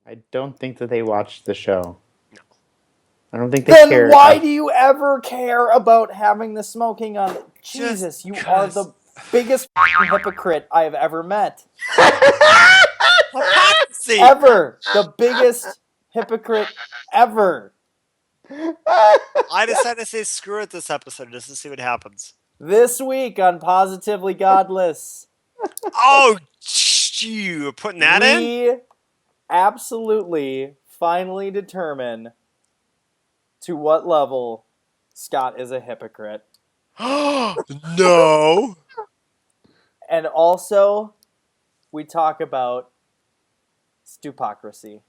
I don't think that they watched the show. No. I don't think they Then care. why do you ever care about having the smoking on? Jesus, you are the biggest hypocrite I have ever met. Hypocrisy! Ever. The biggest hypocrite ever. I decided to say screw it this episode just to see what happens. This week on Positively Godless. Oh, you putting that in? We absolutely finally determine to what level Scott is a hypocrite. No. And also, we talk about Stupocrisy.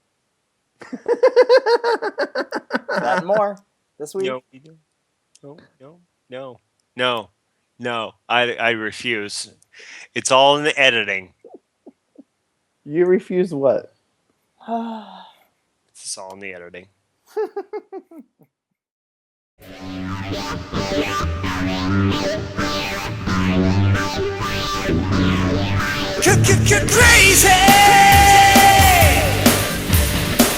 That and more this week. No. I refuse. It's all in the editing. You refuse what? It's all in the editing. Crazy!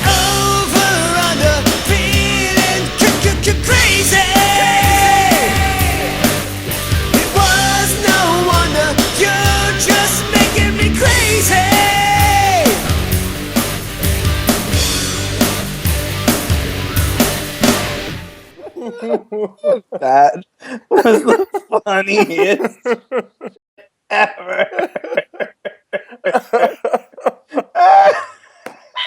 Over under feeling crazy! It was no wonder you're just making me crazy! That was the funniest ever.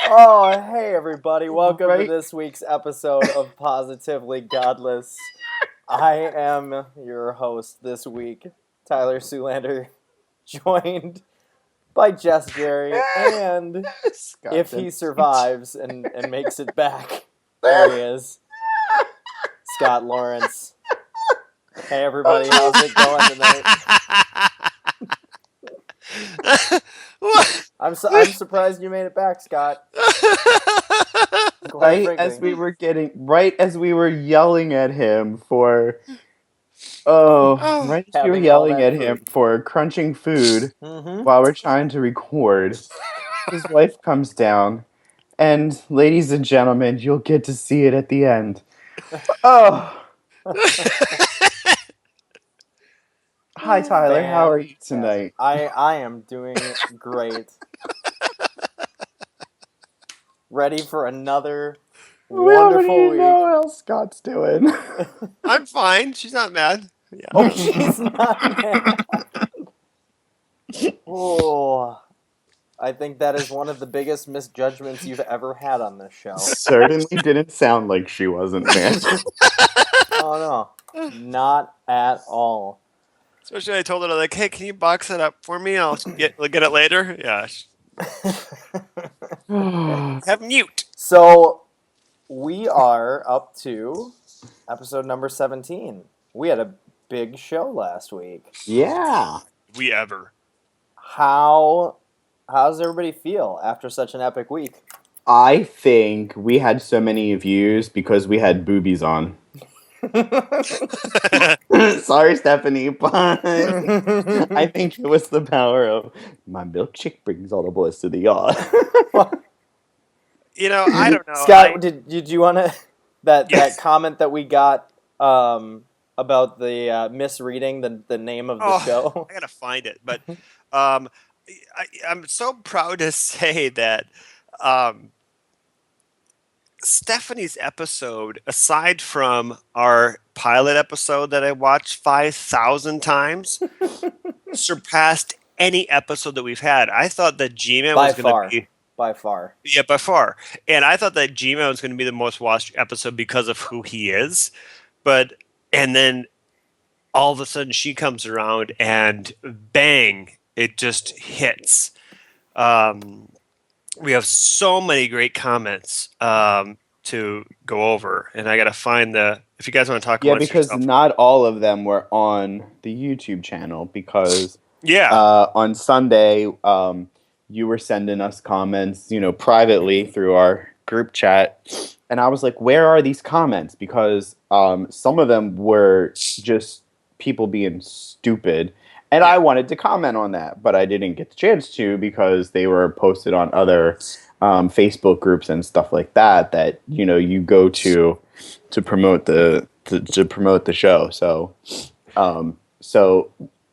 Oh, hey everybody. Welcome Right. to this week's episode of Positively Godless. I am your host this week, Tyler Sulander, joined by Gest Gerry, and if he survives and makes it back, there he is, Scott Lawrence. Hey everybody, how's it going tonight? I'm surprised you made it back, Scott. Right as we were yelling at him for right as we were yelling at him for crunching food while we're trying to record, his wife comes down, and ladies and gentlemen, you'll get to see it at the end. Oh. Hi Tyler, how are you tonight? I am doing great. Ready for another wonderful week. Know how Scott's doing. I'm fine. She's not mad. Yeah. Oh, she's not mad. Oh, I think that is one of the biggest misjudgments you've ever had on this show. Certainly didn't sound like she wasn't mad. Oh no, not at all. Especially I told her, like, hey, can you box it up for me? I'll get it later. Yeah. Have mute. So, we are up to episode number 17. We had a big show last week. Yeah. We ever. How's everybody feel after such an epic week? I think we had so many views because we had boobies on. Sorry, Stephanie, but I think it was the power of my milkshake brings all the boys to the yard. You know, I don't know. Scott, did you want to that comment that we got about the misreading the name of the show? I gotta find it, but I'm so proud to say that Stephanie's episode, aside from our pilot episode that I watched 5,000 times, surpassed any episode that we've had. I thought that G-Man was going to be... By far. Yeah, by far. And I thought that G-Man was going to be the most watched episode because of who he is. And then all of a sudden she comes around and bang, it just hits. We have so many great comments to go over, and I got to find if you guys want to talk about because yourself. Not all of them were on the YouTube channel because on Sunday you were sending us comments, privately through our group chat, and I was like, where are these comments? Because some of them were just people being stupid. And I wanted to comment on that, but I didn't get the chance to because they were posted on other Facebook groups and stuff like that that you go to promote to promote the show. So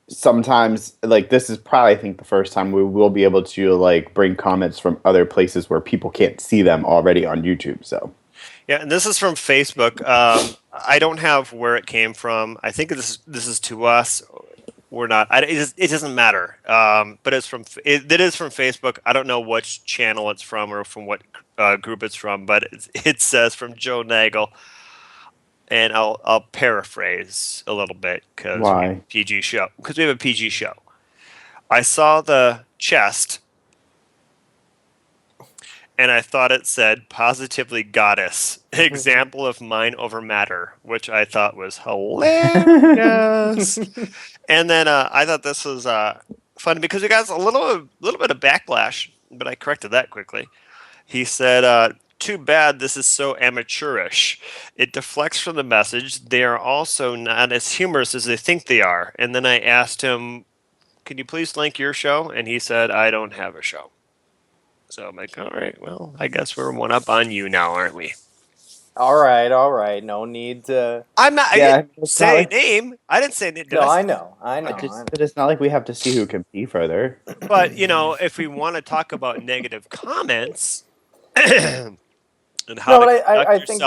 sometimes, like, this is probably, I think, the first time we will be able to like bring comments from other places where people can't see them already on YouTube. So yeah, and this is from Facebook. I don't have where it came from. I think this is to us. We're not. It doesn't matter. But it is from Facebook. I don't know which channel it's from or from what group it's from. But it says from Joe Nagel, and I'll paraphrase a little bit because we have a PG show. Because we have a PG show. I saw the chest, and I thought it said positively goddess, example of mind over matter, which I thought was hilarious. And then I thought this was fun because we got a little bit of backlash, but I corrected that quickly. He said, too bad this is so amateurish. It deflects from the message. They are also not as humorous as they think they are. And then I asked him, can you please link your show? And he said, I don't have a show. So I'm like, all right, well, I guess we're one up on you now, aren't we? All right. No need to. I'm not. Yeah, I didn't say a name. I didn't say name. No, I know. But it's not like we have to see who can be further. But if we want to talk about negative comments and how I think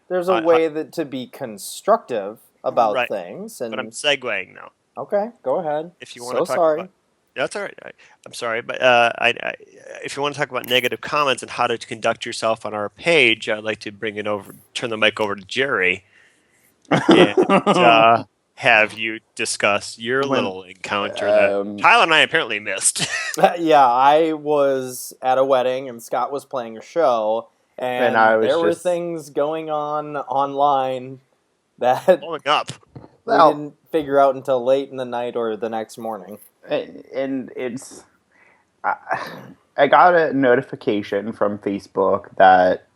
there's a way that to be constructive about things. And but I'm segueing now. Okay, go ahead. If you want to talk about, that's all right. I'm sorry, but if you want to talk about negative comments and how to conduct yourself on our page, I'd like to turn the mic over to Jerry, and have you discuss your little encounter that Tyler and I apparently missed. Yeah, I was at a wedding and Scott was playing a show, and there were things going on online that blowing up. We didn't figure out until late in the night or the next morning. And I got a notification from Facebook that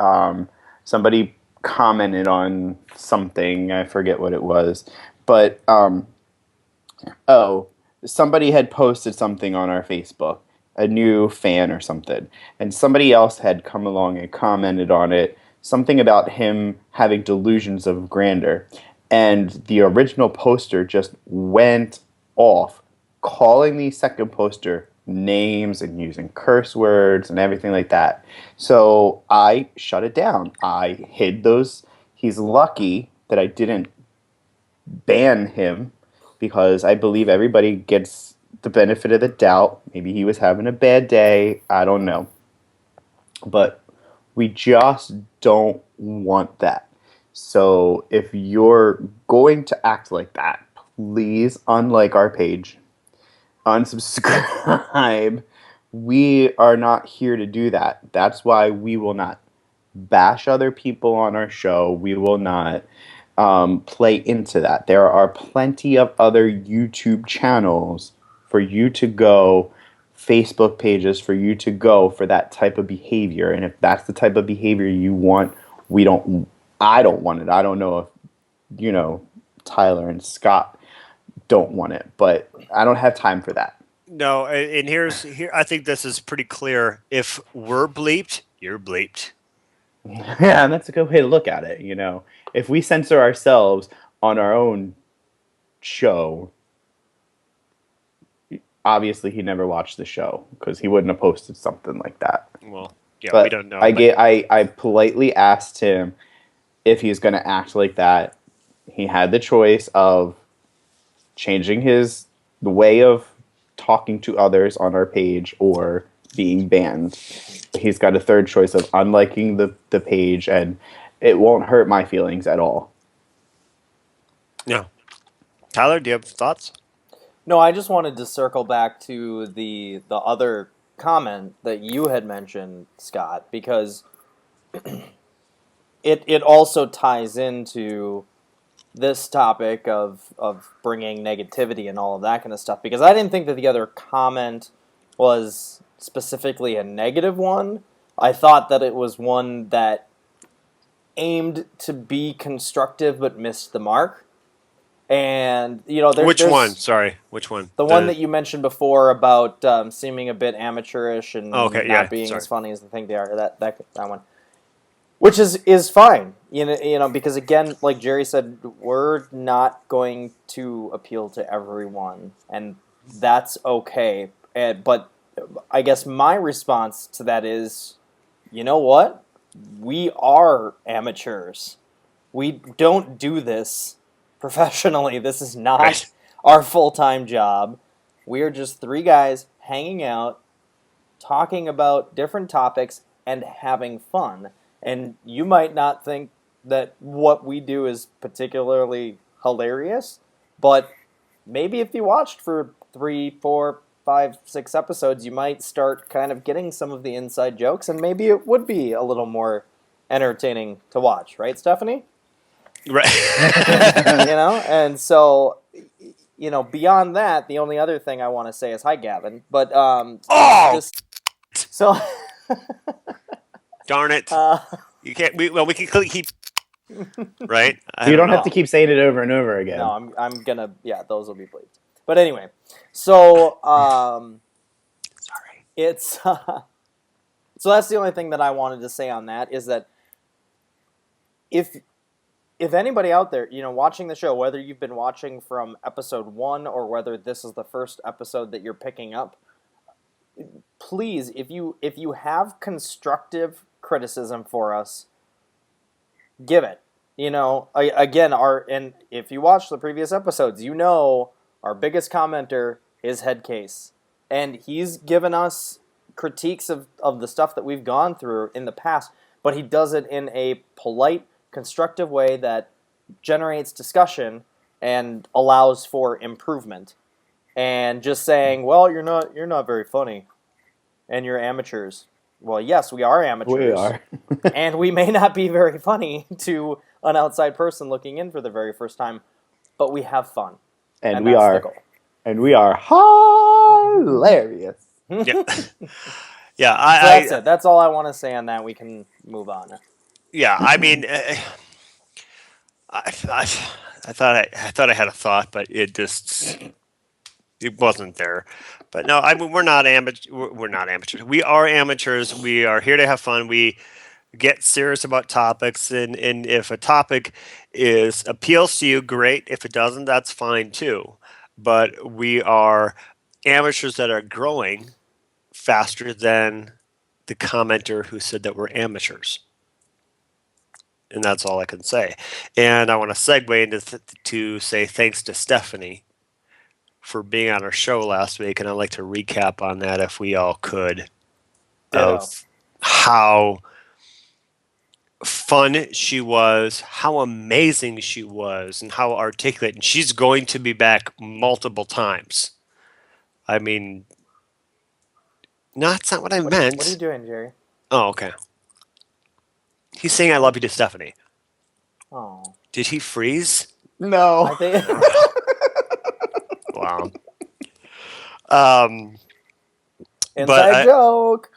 somebody commented on something. I forget what it was, but somebody had posted something on our Facebook, a new fan or something, and somebody else had come along and commented on it, something about him having delusions of grandeur. And the original poster just went off, calling the second poster names and using curse words and everything like that. So I shut it down. I hid those. He's lucky that I didn't ban him because I believe everybody gets the benefit of the doubt. Maybe he was having a bad day. I don't know. But we just don't want that. So if you're going to act like that, please unlike our page, unsubscribe. We are not here to do that. That's why we will not bash other people on our show. We will not play into that. There are plenty of other YouTube channels for you to go, Facebook pages for you to go for that type of behavior. And if that's the type of behavior you want, I don't want it. I don't know if, Tyler and Scott don't want it, but I don't have time for that. No, and here I think this is pretty clear. If we're bleeped, you're bleeped. Yeah, and that's a good way to look at it, If we censor ourselves on our own show, obviously he never watched the show because he wouldn't have posted something like that. Well, yeah, but we don't know. I politely asked him if he's going to act like that. He had the choice of changing the way of talking to others on our page or being banned. He's got a third choice of unliking the page, and it won't hurt my feelings at all. Yeah. Tyler, do you have thoughts? No, I just wanted to circle back to the other comment that you had mentioned, Scott, because it also ties into this topic of bringing negativity and all of that kind of stuff, because I didn't think that the other comment was specifically a negative one. I thought that it was one that aimed to be constructive but missed the mark. And, you know, which one? Sorry, which one? The one that you mentioned before about seeming a bit amateurish and not being as funny as they think they are. That one, which is fine. You know, because again, like Gerry said, we're not going to appeal to everyone, and that's okay. But I guess my response to that is, you know what? We are amateurs. We don't do this professionally. This is not our full-time job. We are just three guys hanging out, talking about different topics, and having fun. And you might not think that what we do is particularly hilarious, but maybe if you watched for 3, 4, 5, 6 episodes, you might start kind of getting some of the inside jokes, and maybe it would be a little more entertaining to watch. Right, Stephanie? Right. You know, and so, you know, beyond that, the only other thing I want to say is hi, Gavin. But so darn it, you can't. We can keep right. You don't have to keep saying it over and over again. No, I'm gonna. Yeah, those will be bleeped. But anyway, so sorry. It's so that's the only thing that I wanted to say on that is that if anybody out there, you know, watching the show, whether you've been watching from episode 1 or whether this is the first episode that you're picking up, please, if you have constructive criticism for us, give it. You know, again, and if you watch the previous episodes, you know our biggest commenter is Headcase, and he's given us critiques of the stuff that we've gone through in the past, but he does it in a polite, constructive way that generates discussion and allows for improvement. And just saying, well, you're not very funny, and you're amateurs. Well, yes, we are amateurs. We are. And we may not be very funny to an outside person looking in for the very first time, but we have fun. And we are. And we are hilarious. Yeah. Yeah, that's it. That's all I want to say on that. We can move on. Yeah, I mean, I thought I had a thought, but it wasn't there. But no, I mean, we're not amateurs. We are amateurs. We are here to have fun. We get serious about topics, and if a topic appeals to you, great. If it doesn't, that's fine too. But we are amateurs that are growing faster than the commenter who said that we're amateurs. And that's all I can say. And I want to segue into to say thanks to Stephanie for being on our show last week, and I'd like to recap on that if we all could. Of how fun she was, how amazing she was, and how articulate. And she's going to be back multiple times. I mean, no, that's not what I meant. What are you doing, Gerry? Oh, okay. He's saying I love you to Stephanie. Oh. Did he freeze? No. I think... Wow. Inside joke.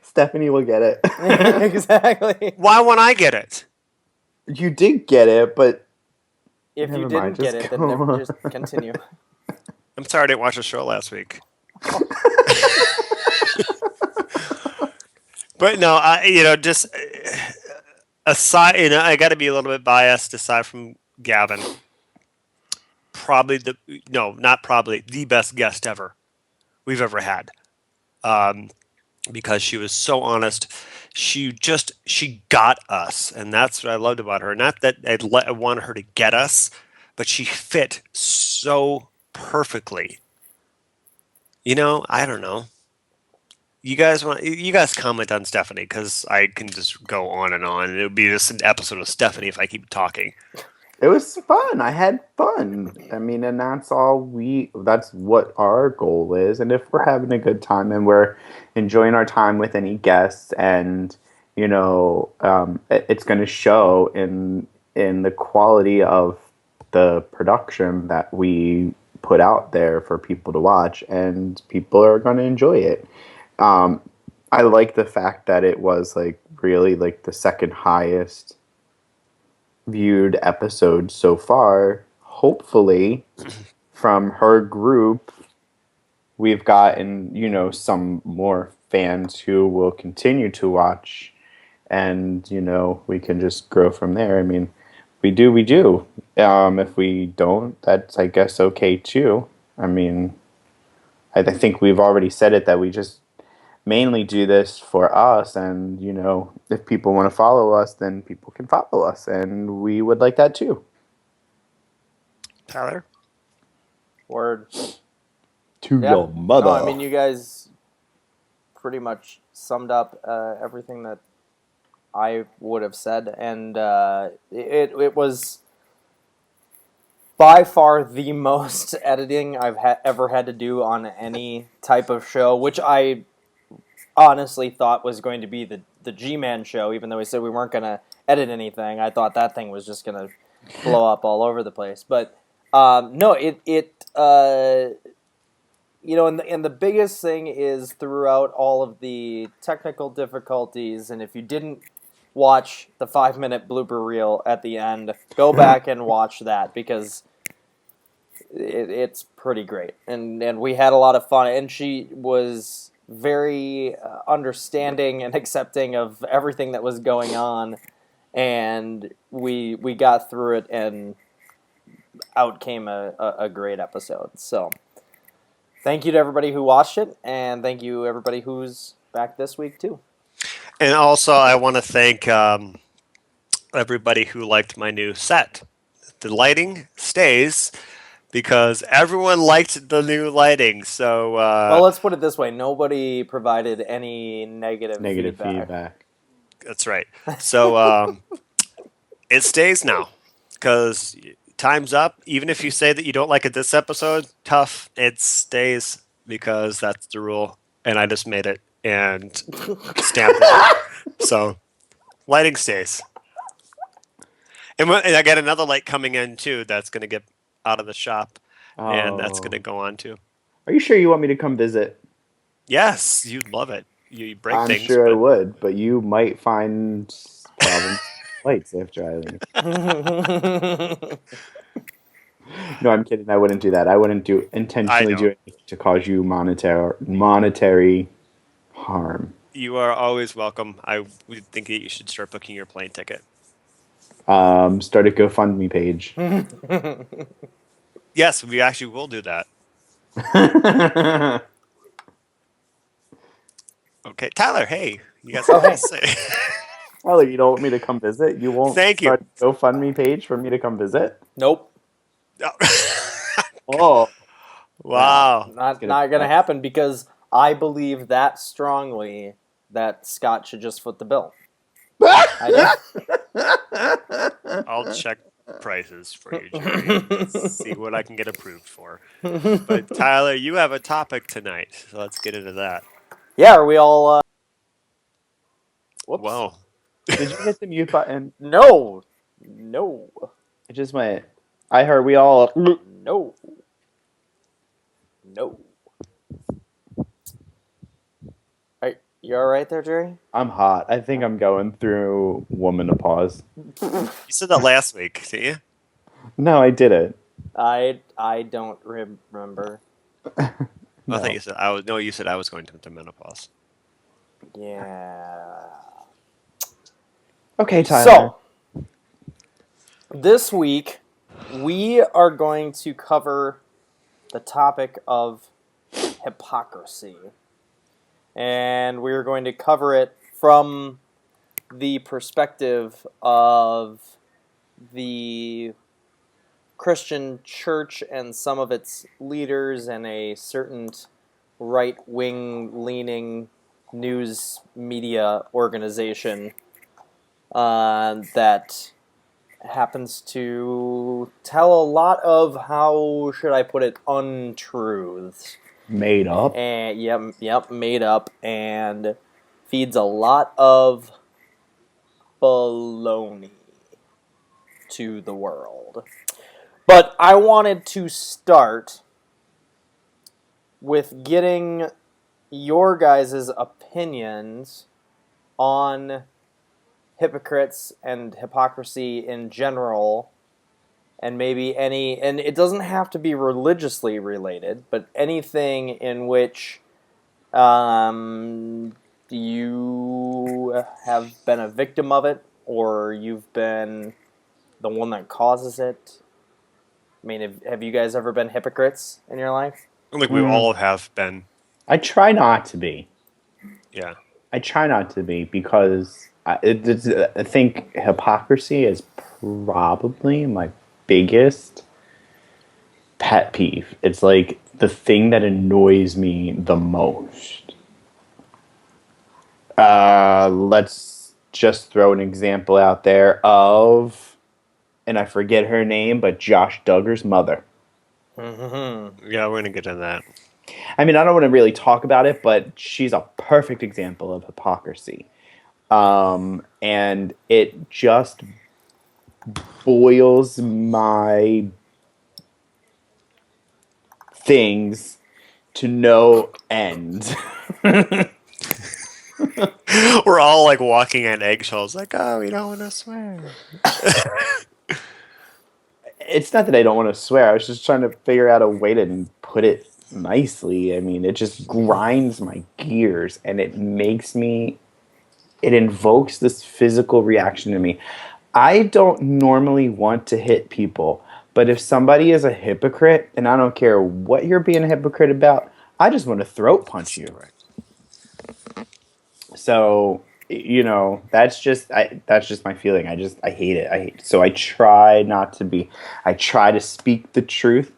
Stephanie will get it. Exactly. Why won't I get it? You did get it, but if you didn't get it, then just continue. I'm sorry I didn't watch the show last week. But no, just aside, I got to be a little bit biased aside from Gavin. The best guest we've ever had. Because she was so honest. She got us, and that's what I loved about her. Not that I wanted her to get us, but she fit so perfectly. I don't know. You guys comment on Stephanie, because I can just go on and on. It would be just an episode of Stephanie if I keep talking. It was fun. I had fun. I mean, and that's what our goal is. And if we're having a good time and we're enjoying our time with any guests, and, it's going to show in the quality of the production that we put out there for people to watch, and people are going to enjoy it. I like the fact that it was really the second highest viewed episode so far hopefully from her group, we've gotten, some more fans who will continue to watch, and, we can just grow from there. I mean, we do. If we don't, that's, I guess, okay too. I mean, I think we've already said it that we just mainly do this for us, and, if people want to follow us, then people can follow us, and we would like that too. Tyler? Word. To your mother. No, I mean, you guys pretty much summed up everything that I would have said, and it was by far the most editing I've ever had to do on any type of show, which I honestly thought was going to be the G-Man show, even though we said we weren't going to edit anything. I thought that thing was just going to blow up all over the place. But no, and the biggest thing is throughout all of the technical difficulties, and if you didn't watch the 5-minute blooper reel at the end, go back and watch that, because it's pretty great. And we had a lot of fun, and she was very understanding and accepting of everything that was going on, and we got through it, and out came a great episode. So thank you to everybody who watched it, and thank you everybody who's back this week too. And also, I want to thank everybody who liked my new set. The lighting stays because everyone liked the new lighting. So, well, let's put it this way: nobody provided any negative feedback. That's right. So it stays now because time's up. Even if you say that you don't like it this episode, tough. It stays because that's the rule, and I just made it and stamped it. So lighting stays. And I got another light coming in too that's going to get out of the shop, and that's going to go on too. Are you sure you want me to come visit? Yes, you'd love it. You break I'm things. I'm sure I would, but you might find problems lights after I leave. No, I'm kidding. I wouldn't do that. I wouldn't intentionally do anything to cause you monetary harm. You are always welcome. I would think that you should start booking your plane ticket. Start a GoFundMe page. Yes, we actually will do that. Okay, Tyler. Hey, you got something to say? Tyler, you don't want me to come visit? You won't start a GoFundMe page for me to come visit? Nope. Oh. Wow. Not going to happen, because I believe that strongly that Scott should just foot the bill. I'll check prices for you, Jerry. See what I can get approved for. But Tyler, you have a topic tonight, so let's get into that. Yeah, are we all... Whoops. Whoa. Did you hit the mute button? No. It just went... I heard we all... No. You all right there, Jerry? I'm hot. I think I'm going through womanopause. You said that last week, didn't you? No, I didn't. I don't remember. No. I thought you said I was. No, you said I was going to menopause. Yeah. Okay, Tyler. So this week we are going to cover the topic of hypocrisy. And we're going to cover it from the perspective of the Christian church and some of its leaders and a certain right-wing leaning news media organization that happens to tell a lot of, how should I put it, untruths. Made up? And, yep, made up, and feeds a lot of baloney to the world. But I wanted to start with getting your guys' opinions on hypocrites and hypocrisy in general, and maybe and it doesn't have to be religiously related, but anything in which you have been a victim of it, or you've been the one that causes it. I mean, have you guys ever been hypocrites in your life? I think we all have been. I try not to be. Yeah. I try not to be because I think hypocrisy is probably my biggest pet peeve. It's like the thing that annoys me the most. Let's just throw an example out there of, and I forget her name, but Josh Duggar's mother. Mm-hmm. Yeah, we're going to get into that. I mean, I don't want to really talk about it, but she's a perfect example of hypocrisy. And it just boils my things to no end. We're all like walking on eggshells, like, oh, we don't want to swear. It's not that I don't want to swear. I was just trying to figure out a way to put it nicely. I mean, it just grinds my gears, and it invokes this physical reaction to me. I don't normally want to hit people, but if somebody is a hypocrite, and I don't care what you're being a hypocrite about, I just want to throat punch you. So, that's just my feeling. I hate it. So I try not to be. I try to speak the truth.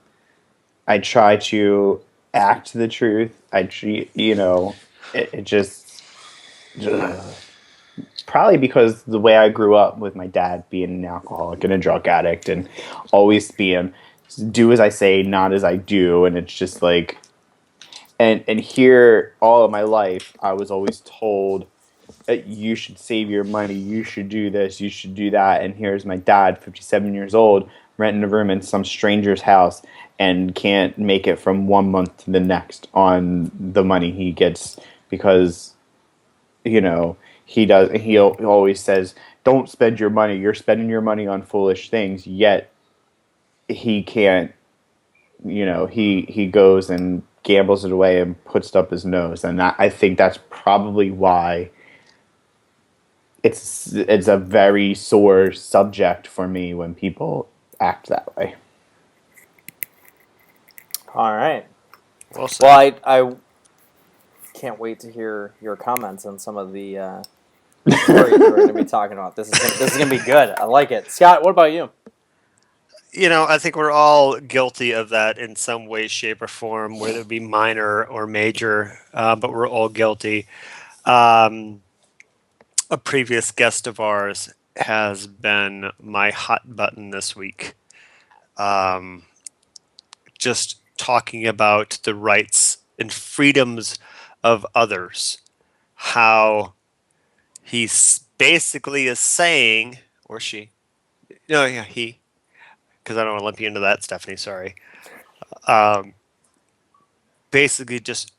I try to act the truth. It just probably because the way I grew up with my dad being an alcoholic and a drug addict and always being do as I say, not as I do, and it's just like. And here, all of my life, I was always told that you should save your money, you should do this, you should do that. And here's my dad, 57 years old, renting a room in some stranger's house and can't make it from 1 month to the next on the money he gets because, he always says, don't spend your money. You're spending your money on foolish things, yet he can't, he goes and gambles it away and puts it up his nose. And I think that's probably why it's a very sore subject for me when people act that way. All right. Well, I can't wait to hear your comments on some of the stories we're going to be talking about. This is going to be good. I like it. Scott, what about you? I think we're all guilty of that in some way, shape, or form, whether it be minor or major, but we're all guilty. A previous guest of ours has been my hot button this week. Just talking about the rights and freedoms of others. How he basically is saying, or she, no, yeah, he, because I don't want to lump you into that, Stephanie, sorry. Basically just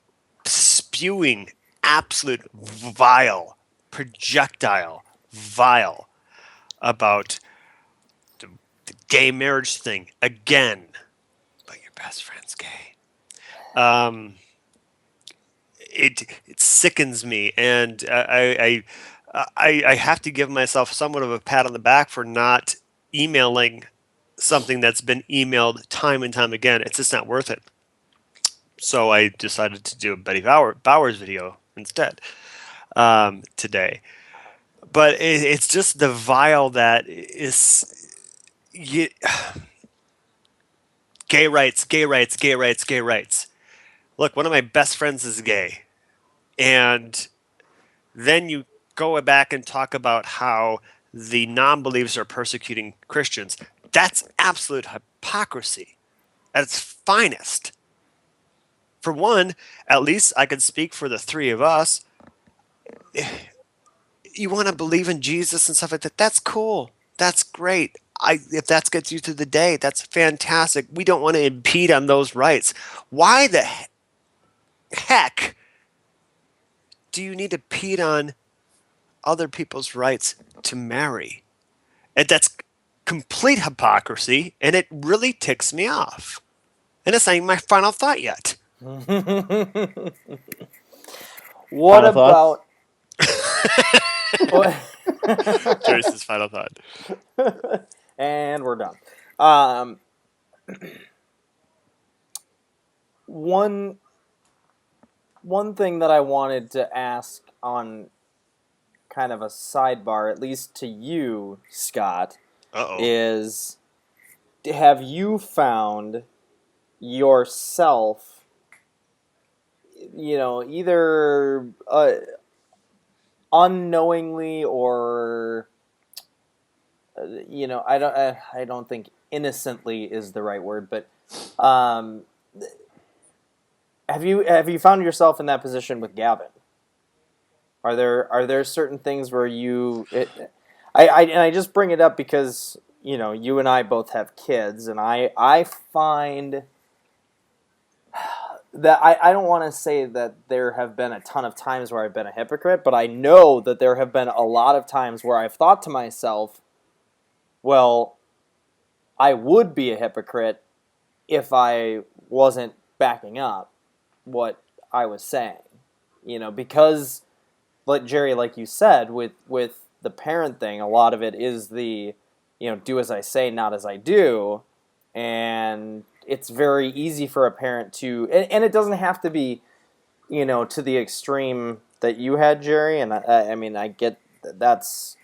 spewing absolute vile, projectile vile about the gay marriage thing again. But your best friend's gay. It sickens me, and I have to give myself somewhat of a pat on the back for not emailing something that's been emailed time and time again. It's just not worth it. So I decided to do a Betty Bowers video instead today. But it's just the vile that is gay rights, gay rights, gay rights, gay rights. Look, one of my best friends is gay. And then you go back and talk about how the non-believers are persecuting Christians. That's absolute hypocrisy at its finest. For one, at least I can speak for the three of us. You want to believe in Jesus and stuff like that, that's cool. That's great. If that gets you through the day, that's fantastic. We don't want to impede on those rights. Why the heck do you need to impede on other people's rights to marry? And that's complete hypocrisy, and it really ticks me off. And it's not even my final thought yet. What final about... Joyce's final thought. And we're done. One thing that I wanted to ask on kind of a sidebar, at least to you, Scott, is, have you found yourself, either unknowingly or I don't think innocently is the right word, but have you found yourself in that position with Gavin? Are there certain things where I just bring it up because you and I both have kids, and I find that I don't want to say that there have been a ton of times where I've been a hypocrite, but I know that there have been a lot of times where I've thought to myself, well, I would be a hypocrite if I wasn't backing up what I was saying. Because, Jerry, like you said, with the parent thing, a lot of it is the, do as I say, not as I do. And it's very easy for a parent to, and it doesn't have to be, to the extreme that you had, Jerry. And I mean, I get that's,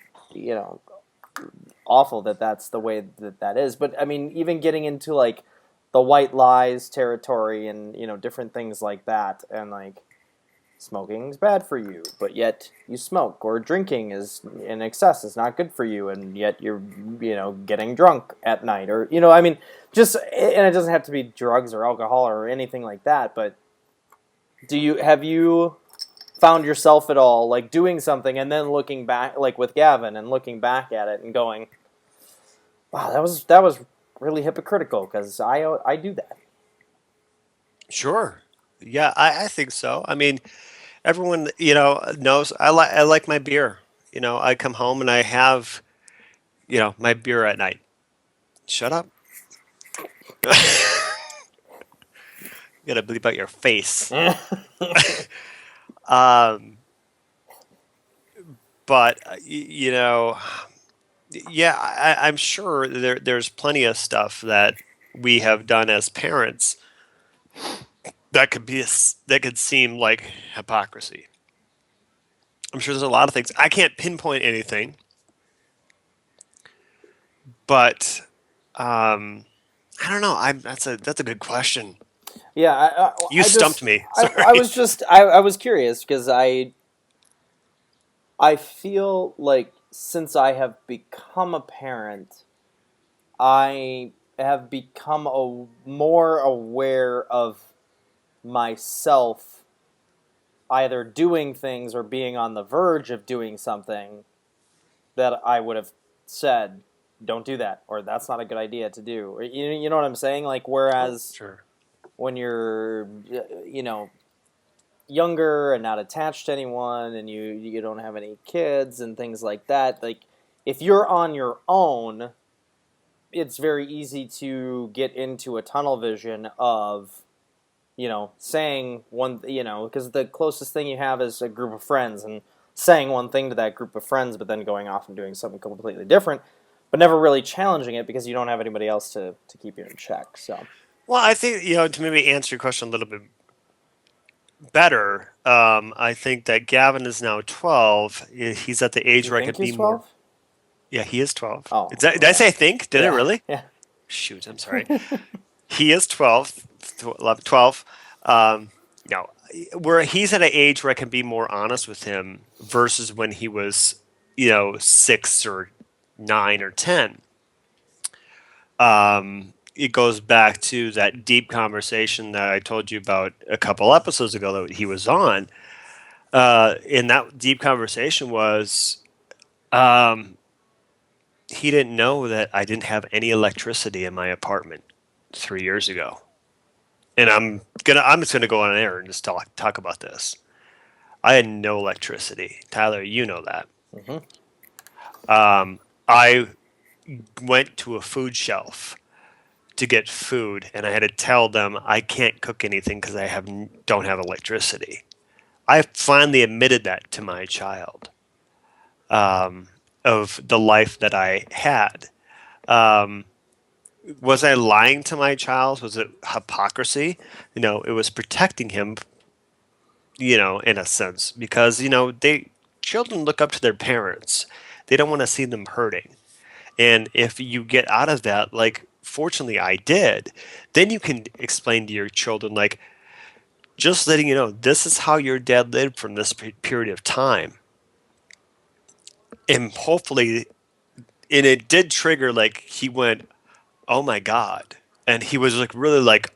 awful that that's the way that is. But I mean, even getting into like the white lies territory and, different things like that. And like, smoking is bad for you, but yet you smoke, or drinking is in excess is not good for you, and yet you're, getting drunk at night, or, I mean, just, and it doesn't have to be drugs or alcohol or anything like that, but have you found yourself at all, like, doing something and then looking back, like with Gavin, and looking back at it and going, wow, that was really hypocritical, because I do that. Sure. Yeah, I think so. I mean, everyone, knows I like my beer. I come home and I have, my beer at night. Shut up. You gotta bleep out your face. But yeah, I'm sure there's plenty of stuff that we have done as parents that could seem like hypocrisy. I'm sure there's a lot of things. I can't pinpoint anything, but I don't know. That's a good question. Yeah, you stumped me. Sorry. I was curious because I feel like since I have become a parent, I have become more aware of myself either doing things or being on the verge of doing something that I would have said, don't do that, or that's not a good idea to do. Or, you know what I'm saying? Like, whereas Sure. when you're, younger and not attached to anyone, and you don't have any kids and things like that, like, if you're on your own, it's very easy to get into a tunnel vision of, saying one, because the closest thing you have is a group of friends, and saying one thing to that group of friends, but then going off and doing something completely different, but never really challenging it because you don't have anybody else to keep you in check. So, well, I think, to maybe answer your question a little bit better, I think that Gavin is now 12. He's at the age where I could be 12? more. Yeah, he is 12. Oh, did I say I think? Did I really? Yeah. Shoot, I'm sorry. He is 12. 12. Where he's at an age where I can be more honest with him versus when he was, 6 or 9 or 10. It goes back to that deep conversation that I told you about a couple episodes ago that he was on. And that deep conversation was, he didn't know that I didn't have any electricity in my apartment 3 years ago. And I'm just gonna go on air and just talk about this. I had no electricity. Tyler, you know that. Mm-hmm. I went to a food shelf to get food, and I had to tell them I can't cook anything because I don't have electricity. I finally admitted that to my child, of the life that I had. Was I lying to my child? Was it hypocrisy? It was protecting him, in a sense, because, children look up to their parents. They don't want to see them hurting. And if you get out of that, like, fortunately I did, then you can explain to your children, like, just letting you know, this is how your dad lived from this period of time. And hopefully, and it did trigger, like, he went, oh my God. And he was like, really like,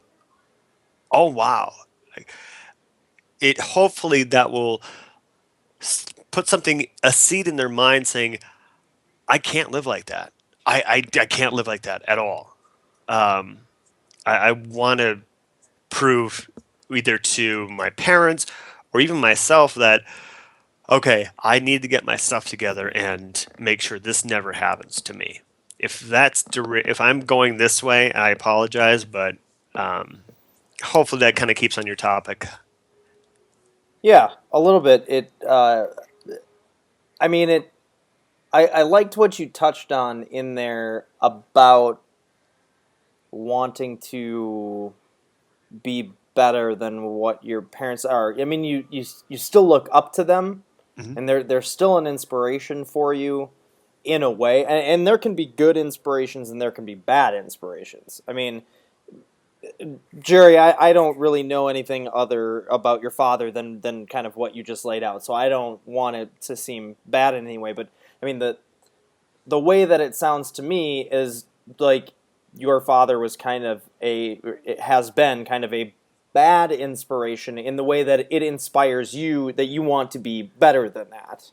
oh wow. Like, hopefully that will put a seed in their mind saying, I can't live like that. I can't live like that at all. I want to prove either to my parents or even myself that, okay, I need to get my stuff together and make sure this never happens to me. If I'm going this way, I apologize, but hopefully that kind of keeps on your topic. Yeah, a little bit. I liked what you touched on in there about wanting to be better than what your parents are. I mean, you still look up to them, mm-hmm. and they're still an inspiration for you in a way. And there can be good inspirations and there can be bad inspirations. I mean, Gerry, I don't really know anything other about your father than kind of what you just laid out, so I don't want it to seem bad in any way. But I mean, the way that it sounds to me is like your father was it has been kind of a bad inspiration in the way that it inspires you, that you want to be better than that.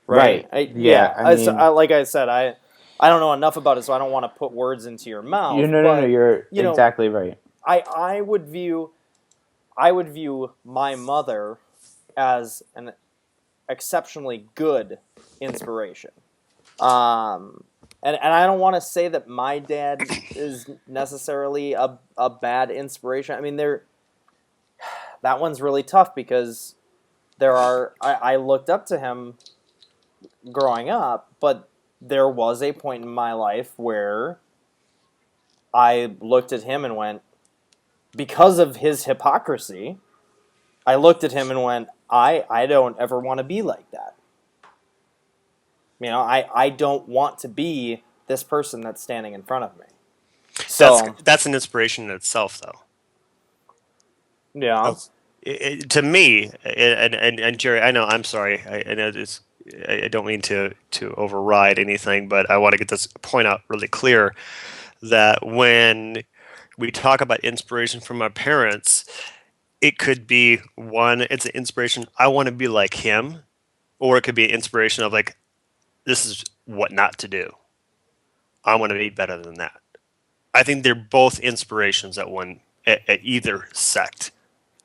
Right. Like I said, I don't know enough about it, so I don't want to put words into your mouth. No, you're exactly right. I would view my mother as an exceptionally good inspiration. And I don't want to say that my dad is necessarily a bad inspiration. I mean, that one's really tough because I looked up to him growing up, but there was a point in my life where I looked at him and went, because of his hypocrisy, I looked at him and went, I don't ever want to be like that. I don't want to be this person that's standing in front of me. So that's an inspiration in itself, though. Yeah. To me, and Gerry, I know, I'm sorry. I know this. I don't mean to override anything, but I want to get this point out really clear that when we talk about inspiration from our parents, it could be it's an inspiration, I want to be like him, or it could be an inspiration of like, this is what not to do. I want to be better than that. I think they're both inspirations at either sect,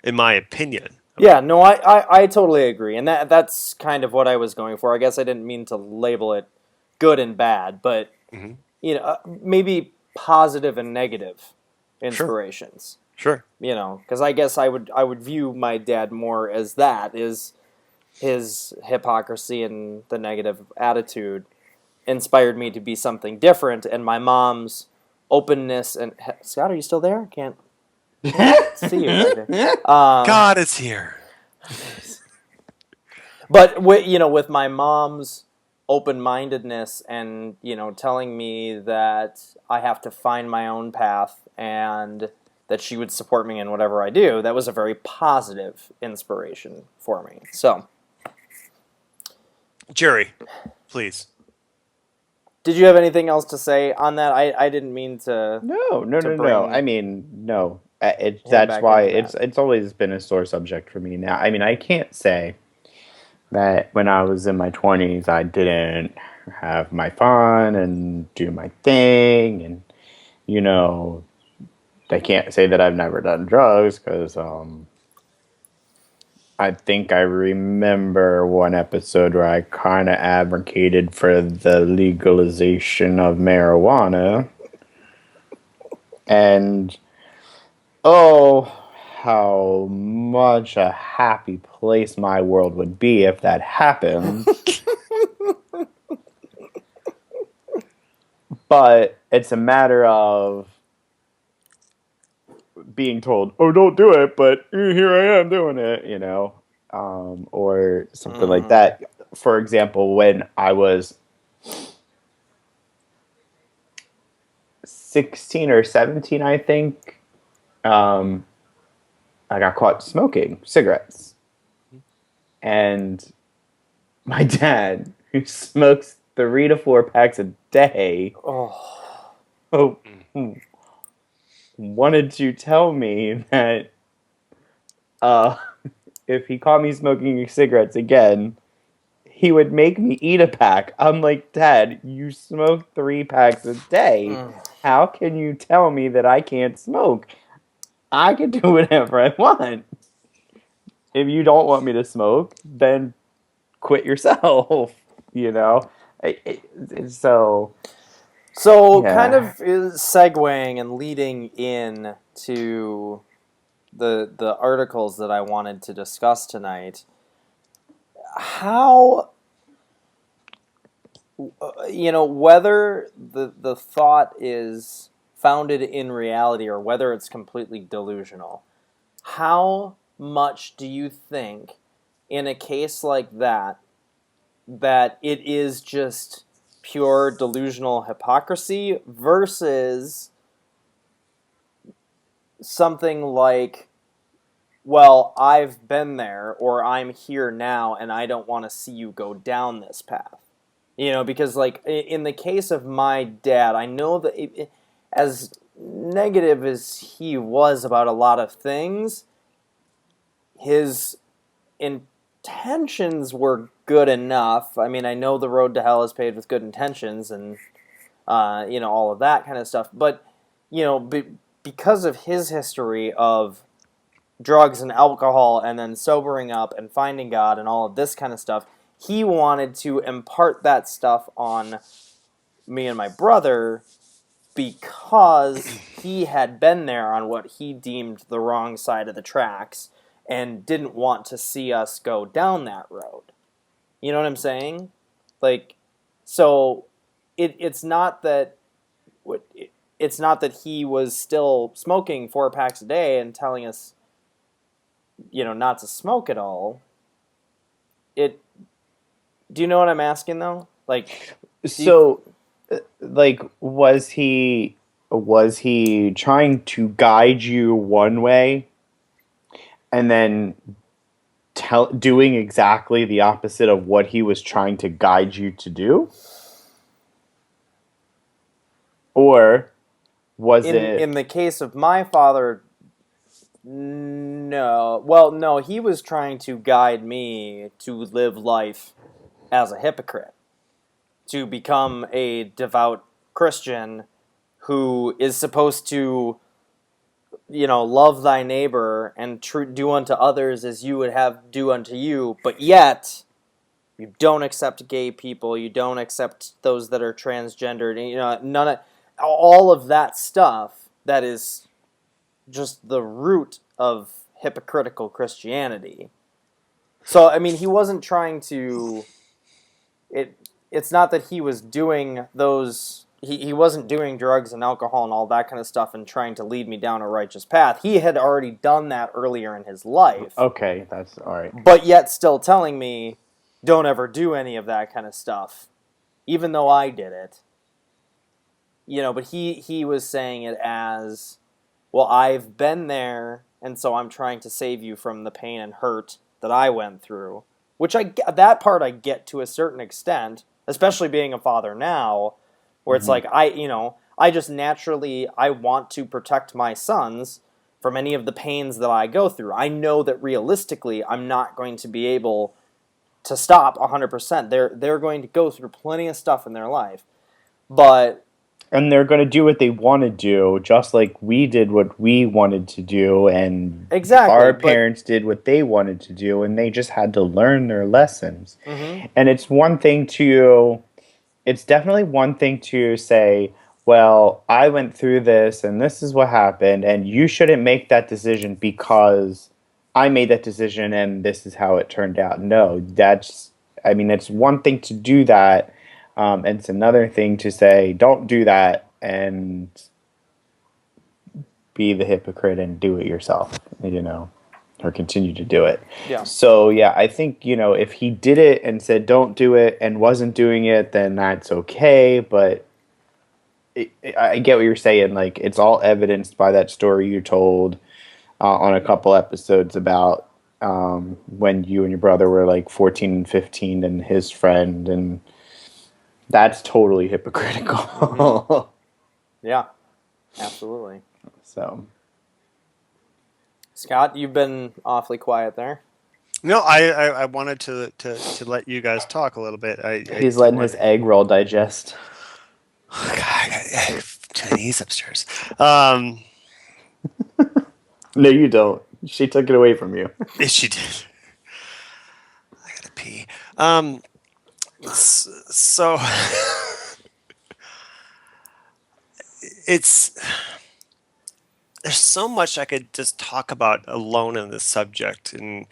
in my opinion. Yeah, no, I totally agree, and that's kind of what I was going for. I guess I didn't mean to label it good and bad, but mm-hmm. Maybe positive and negative inspirations. Sure. Because I guess I would view my dad more as that, is his hypocrisy and the negative attitude inspired me to be something different, and my mom's openness and Scott, are you still there? Can't see you right there. God is here. But with my mom's open-mindedness and telling me that I have to find my own path and that she would support me in whatever I do, that was a very positive inspiration for me. So, Gerry, please. Did you have anything else to say on that? I didn't mean to. No. I mean, no. That's why it's always been a sore subject for me now. I mean, I can't say that when I was in my 20s, I didn't have my fun and do my thing. And, I can't say that I've never done drugs because I think I remember one episode where I kind of advocated for the legalization of marijuana. And, oh, how much a happy place my world would be if that happened. But it's a matter of being told, oh, don't do it, but here I am doing it, or something like that. For example, when I was 16 or 17, I think, I got caught smoking cigarettes. And my dad, who smokes 3 to 4 packs a day, wanted to tell me that if he caught me smoking cigarettes again, he would make me eat a pack. I'm like, Dad, you smoke 3 packs a day. How can you tell me that I can't smoke? I can do whatever I want. If you don't want me to smoke, then quit yourself. So kind of is segueing and leading in to the articles that I wanted to discuss tonight. How, whether the thought is founded in reality or whether it's completely delusional, how much do you think in a case like that it is just pure delusional hypocrisy versus something like, well, I've been there, or I'm here now, and I don't want to see you go down this path. Because, like, in the case of my dad, I know that as negative as he was about a lot of things, his intentions were good enough. I mean, I know the road to hell is paved with good intentions, and, all of that kind of stuff. But, because of his history of drugs and alcohol and then sobering up and finding God and all of this kind of stuff, he wanted to impart that stuff on me and my brother because he had been there on what he deemed the wrong side of the tracks and didn't want to see us go down that road. You know what I'm saying? Like, so it's not that he was still smoking 4 packs a day and telling us, not to smoke at all. Do you know what I'm asking though? Like, was he trying to guide you one way and then doing exactly the opposite of what he was trying to guide you to do? Or was it... In the case of my father, no. Well, no, he was trying to guide me to live life as a hypocrite, to become a devout Christian who is supposed to, love thy neighbor and do unto others as you would have do unto you, but yet you don't accept gay people, you don't accept those that are transgendered, all of that stuff that is just the root of hypocritical Christianity. So, I mean, he wasn't trying to... It's not that he was doing those... He wasn't doing drugs and alcohol and all that kind of stuff and trying to lead me down a righteous path. He had already done that earlier in his life. Okay, that's all right. But yet still telling me, don't ever do any of that kind of stuff, even though I did it. But he was saying it as, well, I've been there, and so I'm trying to save you from the pain and hurt that I went through. Which that part I get to a certain extent, especially being a father now, where it's like, I just naturally, I want to protect my sons from any of the pains that I go through. I know that realistically, I'm not going to be able to stop 100%. They're going to go through plenty of stuff in their life. But And they're going to do what they want to do, just like we did what we wanted to do, and our parents did what they wanted to do, and they just had to learn their lessons. Mm-hmm. And it's definitely one thing to say, well, I went through this, and this is what happened, and you shouldn't make that decision because I made that decision, and this is how it turned out. No, it's one thing to do that. It's another thing to say, don't do that and be the hypocrite and do it yourself, or continue to do it. Yeah. So, yeah, I think, if he did it and said don't do it and wasn't doing it, then that's okay. But I get what you're saying. Like, it's all evidenced by that story you told on a couple episodes about when you and your brother were like 14 and 15 and his friend, and that's totally hypocritical. Mm-hmm. Yeah, absolutely. So, Scott, you've been awfully quiet there. No, I wanted to let you guys talk a little bit. He's letting his egg roll digest. Oh, God, I got Chinese upstairs. No, you don't. She took it away from you. She did. I gotta pee. So there's so much I could just talk about alone in this subject, and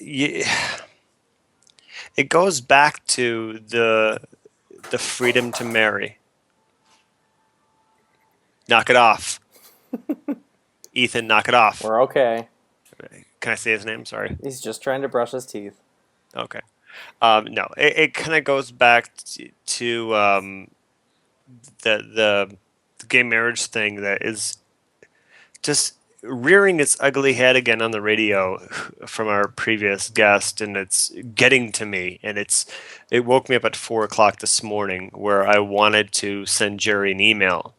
it goes back to the freedom to marry. Knock it off. Ethan, knock it off. We're okay. Can I say his name? Sorry. He's just trying to brush his teeth. Okay. No, it kind of goes back to the gay marriage thing that is just rearing its ugly head again on the radio from our previous guest, and it's getting to me, and it woke me up at 4:00 this morning where I wanted to send Gerry an email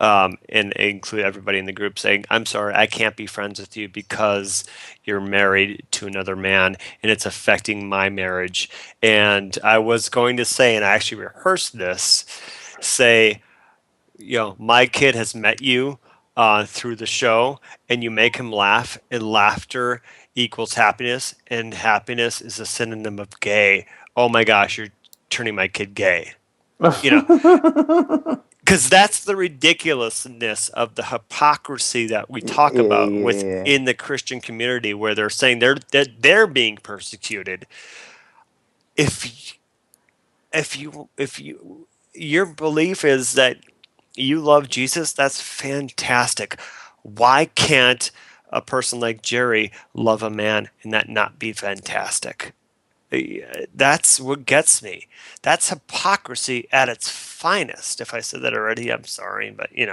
and include everybody in the group saying, I'm sorry, I can't be friends with you because you're married to another man and it's affecting my marriage. And I was going to say, and I actually rehearsed this, say, my kid has met you through the show, and you make him laugh, and laughter equals happiness, and happiness is a synonym of gay. Oh my gosh, you're turning my kid gay. Because that's the ridiculousness of the hypocrisy that we talk about within the Christian community, where they're saying they're being persecuted. If your belief is that you love Jesus, that's fantastic. Why can't a person like Gerry love a man and that not be fantastic? That's what gets me. That's hypocrisy at its finest. If I said that already, I'm sorry, but it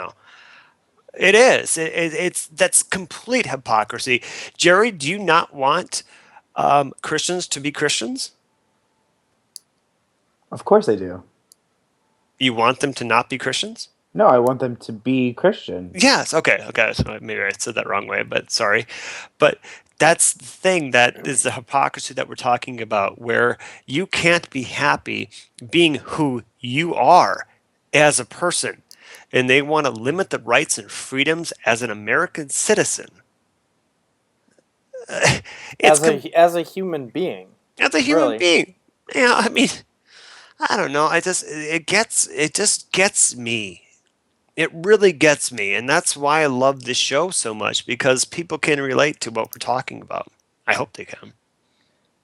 is. That's complete hypocrisy. Gerry, do you not want Christians to be Christians? Of course I do. You want them to not be Christians? No, I want them to be Christian. Yes. Okay. So maybe I said that wrong way, but sorry. But that's the thing, that is the hypocrisy that we're talking about, where you can't be happy being who you are as a person, and they want to limit the rights and freedoms as an American citizen. As a human being. As a human being. Yeah, I mean, I don't know. It just gets me. It really gets me, and that's why I love this show so much, because people can relate to what we're talking about. I hope they can.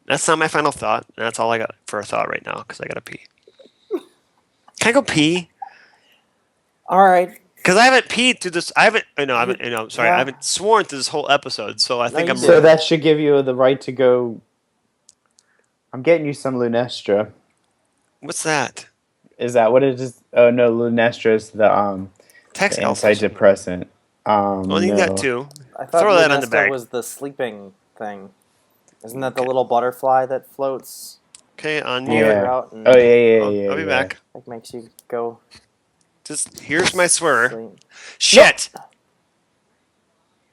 That's not my final thought. That's all I got for a thought right now, because I got to pee. Can I go pee? All right. Because I haven't peed through this. I haven't sworn through this whole episode, so I think I'm... So that should give you the right to go... I'm getting you some Lunestra. What's that? Is that what it is? Oh, no, Lunestra is the antidepressant. I need that too. I thought throw that on the bag. Was the sleeping thing. Isn't that the little butterfly that floats? Okay, on you. Yeah. I'll be back. Like makes you go... Just, here's my swear. Sleep. Shit!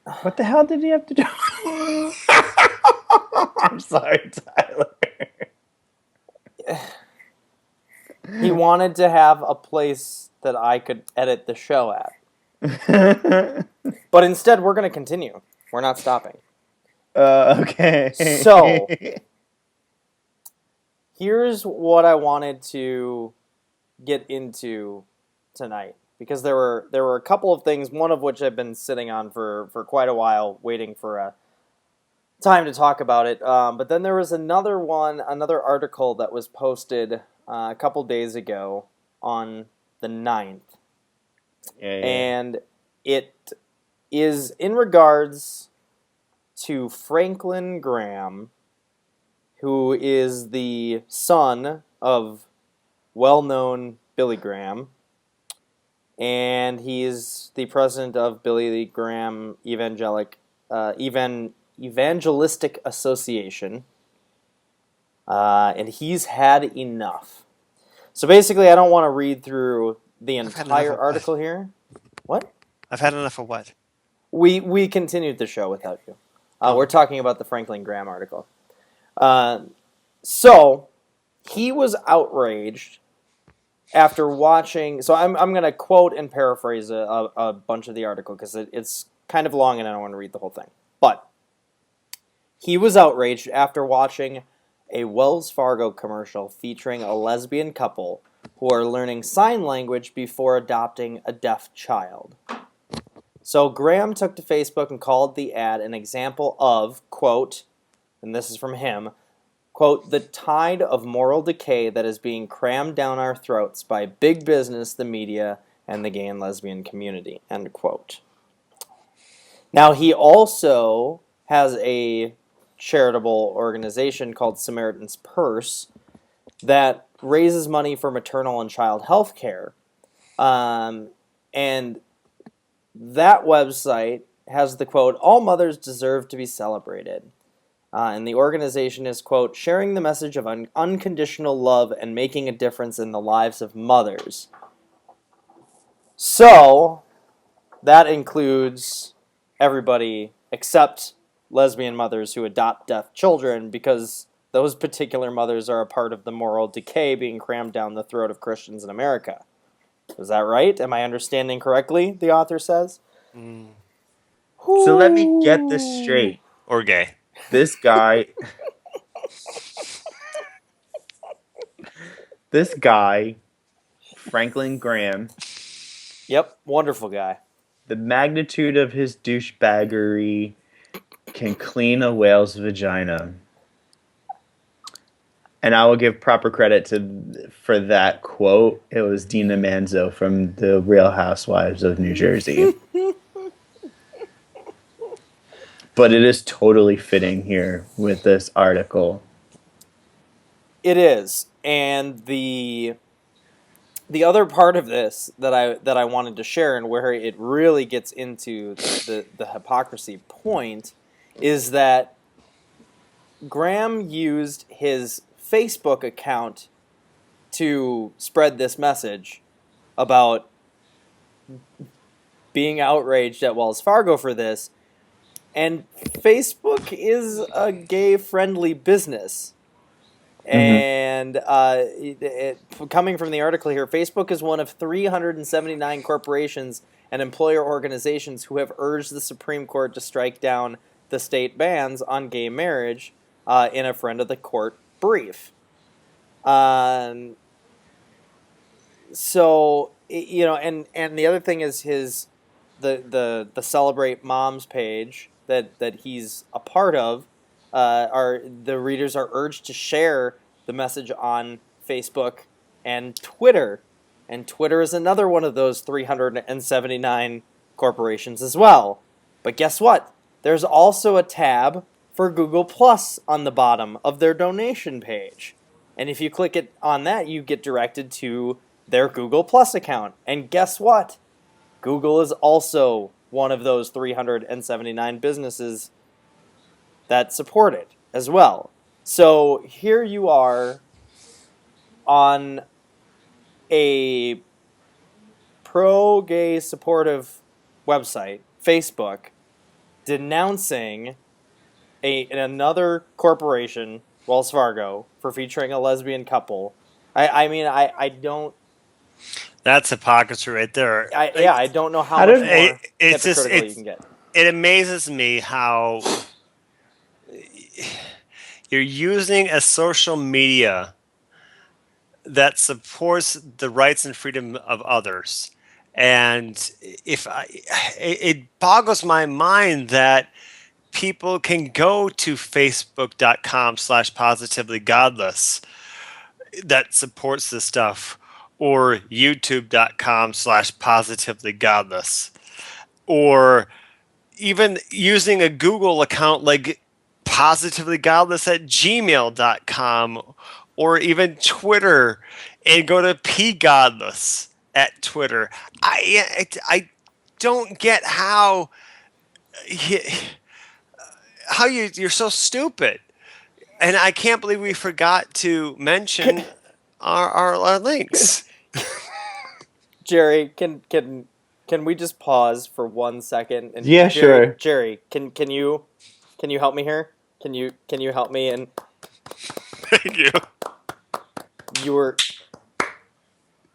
No. What the hell did he have to do? I'm sorry, Tyler. He wanted to have a place that I could edit the show at. But instead, we're going to continue. We're not stopping. Okay. So, here's what I wanted to get into tonight. Because there were a couple of things, one of which I've been sitting on for quite a while, waiting for a time to talk about it. But then there was another article that was posted a couple days ago on the 9th. Yeah. And it is in regards to Franklin Graham, who is the son of well-known Billy Graham. And he's the president of Billy Graham Evangelistic Association. And he's had enough. So basically, I don't want to read through the entire article here. What? I've had enough of what? We continued the show without you. We're talking about the Franklin Graham article. So he was outraged after watching. So I'm going to quote and paraphrase a bunch of the article because it's kind of long and I don't want to read the whole thing. But he was outraged after watching a Wells Fargo commercial featuring a lesbian couple who are learning sign language before adopting a deaf child. So Graham took to Facebook and called the ad an example of, quote, and this is from him, quote, the tide of moral decay that is being crammed down our throats by big business, the media, and the gay and lesbian community, end quote. Now, he also has a charitable organization called Samaritan's Purse that raises money for maternal and child health care. And that website has the quote, all mothers deserve to be celebrated. And the organization is, quote, sharing the message of unconditional love and making a difference in the lives of mothers. So, that includes everybody except lesbian mothers who adopt deaf children, because those particular mothers are a part of the moral decay being crammed down the throat of Christians in America. Is that right? Am I understanding correctly, the author says? So let me get this straight. Or gay. This guy... Franklin Graham... Yep, wonderful guy. The magnitude of his douchebaggery can clean a whale's vagina. And I will give proper credit for that quote. It was Dina Manzo from the Real Housewives of New Jersey. But it is totally fitting here with this article. It is. And the other part of this that I wanted to share, and where it really gets into the hypocrisy point, is that Graham used his Facebook account to spread this message about being outraged at Wells Fargo for this. And Facebook is a gay-friendly business. And coming from the article here, Facebook is one of 379 corporations and employer organizations who have urged the Supreme Court to strike down the state bans on gay marriage in a friend of the court brief. So, you know, and the other thing is the Celebrate Moms page that he's a part of. The readers are urged to share the message on Facebook and Twitter. And Twitter is another one of those 379 corporations as well. But guess what? There's also a tab for Google Plus on the bottom of their donation page. And if you click it on that, you get directed to their Google Plus account. And guess what? Google is also one of those 379 businesses that support it as well. So here you are on a pro-gay supportive website, Facebook, denouncing another corporation, Wells Fargo, for featuring a lesbian couple. I mean, I don't. That's hypocrisy right there. I don't know how much more hypocritical you can get. It amazes me how you're using a social media that supports the rights and freedom of others. And it boggles my mind that people can go to facebook.com/positivelygodless that supports this stuff, or youtube.com/positivelygodless, or even using a Google account like positivelygodless@gmail.com, or even Twitter and go to pgodless at Twitter. I don't get how you're so stupid, and I can't believe we forgot to mention our links. Jerry, can we just pause for 1 second? And yeah, Jerry, sure. Jerry, can you help me here? Can you help me? And thank you. You were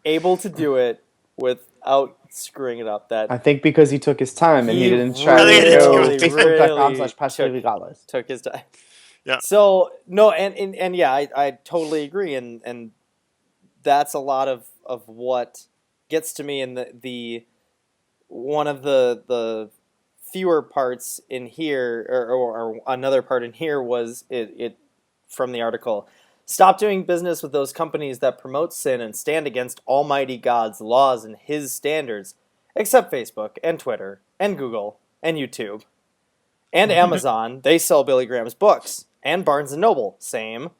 able to do it without screwing it up. That I think because he took his time and he didn't try really, to go really facebook.com/positivelygodless. took his time. Yeah. So no, and yeah, I totally agree, and that's a lot of what gets to me, and the one of the fewer parts in here, or another part in here was it from the article. Stop doing business with those companies that promote sin and stand against Almighty God's laws and His standards, except Facebook and Twitter and Google and YouTube and Amazon. They sell Billy Graham's books, and Barnes and Noble, same,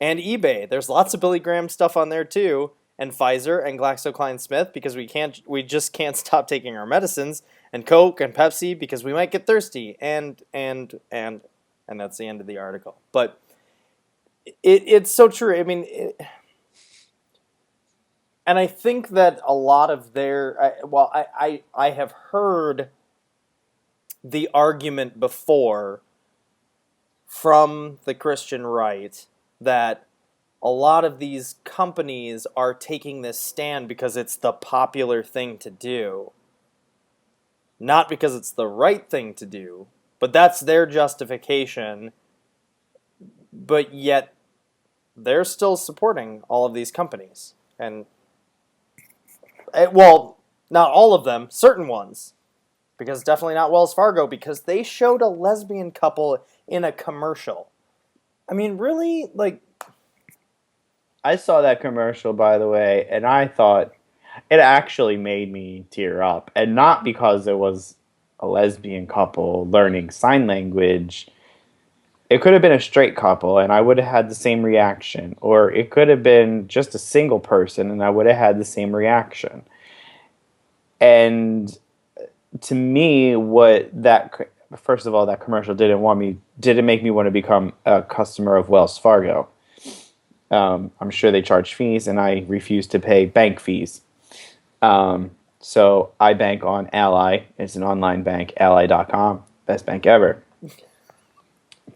and eBay. There's lots of Billy Graham stuff on there too, and Pfizer and GlaxoSmithKline because we just can't stop taking our medicines, and Coke and Pepsi because we might get thirsty, and that's the end of the article. But it's so true. I mean, and I think that a lot of I have heard the argument before from the Christian right that a lot of these companies are taking this stand because it's the popular thing to do, not because it's the right thing to do, but that's their justification. But yet, they're still supporting all of these companies. And, well, not all of them, certain ones. Because definitely not Wells Fargo, because they showed a lesbian couple in a commercial. I mean, really? Like, I saw that commercial, by the way, and I thought it actually made me tear up. And not because it was a lesbian couple learning sign language. It could have been a straight couple, and I would have had the same reaction. Or it could have been just a single person, and I would have had the same reaction. And to me, first of all, that commercial didn't make me want to become a customer of Wells Fargo. I'm sure they charge fees, and I refuse to pay bank fees. So I bank on Ally. It's an online bank, ally.com. Best bank ever.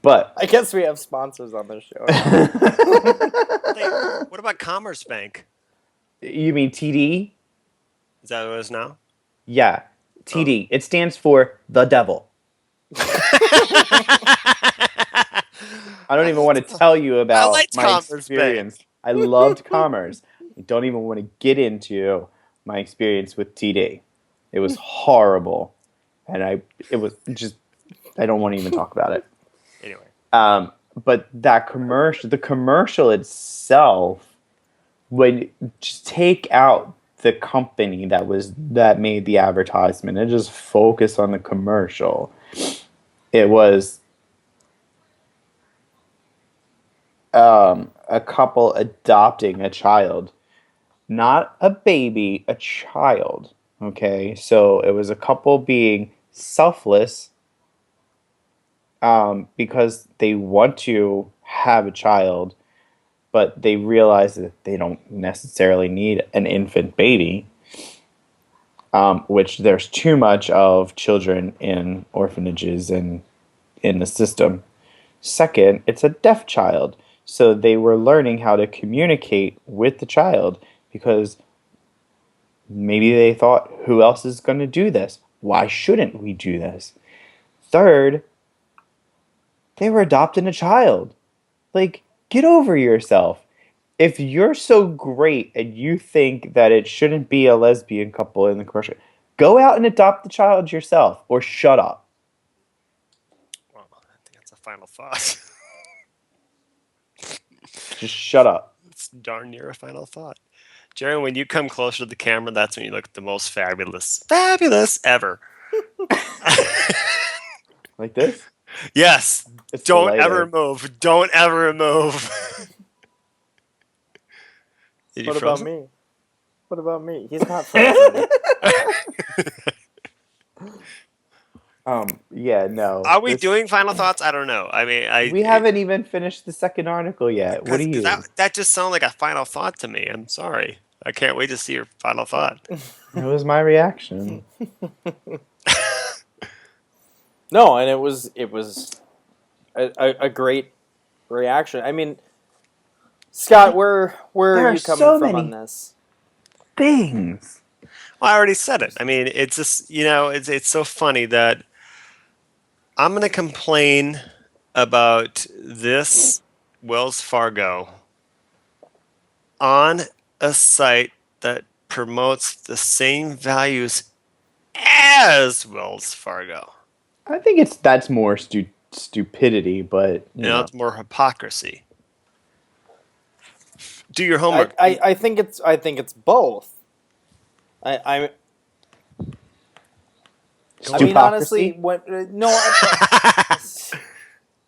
But I guess we have sponsors on this show. What about Commerce Bank? You mean TD? Is that what it is now? Yeah, TD. It stands for the devil. I don't even want to tell you about my experience. I loved Commerce. I don't even want to get into my experience with TD. It was horrible, and I don't want to even talk about it. Anyway, but the commercial itself, would just take out the company that made the advertisement and just focus on the commercial. It was a couple adopting a child, not a baby, a child. Okay, so it was a couple being selfless because they want to have a child, but they realize that they don't necessarily need an infant baby, which there's too much of children in orphanages and in the system. Second, it's a deaf child. So they were learning how to communicate with the child because maybe they thought, who else is going to do this? Why shouldn't we do this? Third, they were adopting a child. Like, get over yourself. If you're so great and you think that it shouldn't be a lesbian couple in the commercial, go out and adopt the child yourself or shut up. Well, I think that's a final thought. Just shut up. It's darn near a final thought. Gerry, when you come closer to the camera, that's when you look the most fabulous ever. Like this? Yes. It's Don't ever move. Don't ever move. What about me? What about me? He's not frozen. Yeah, no. Are we doing final thoughts? I don't know. I mean, we haven't even finished the second article yet. What do you? That just sounded like a final thought to me. I'm sorry. I can't wait to see your final thought. It was my reaction. No, and it was a great reaction. I mean, Scott, where are you coming from on this? Things. Well, I already said it. I mean, it's just, it's so funny that I'm going to complain about this Wells Fargo on a site that promotes the same values as Wells Fargo. I think that's more stupidity, but it's more hypocrisy. Do your homework. I think it's both. I mean, honestly, that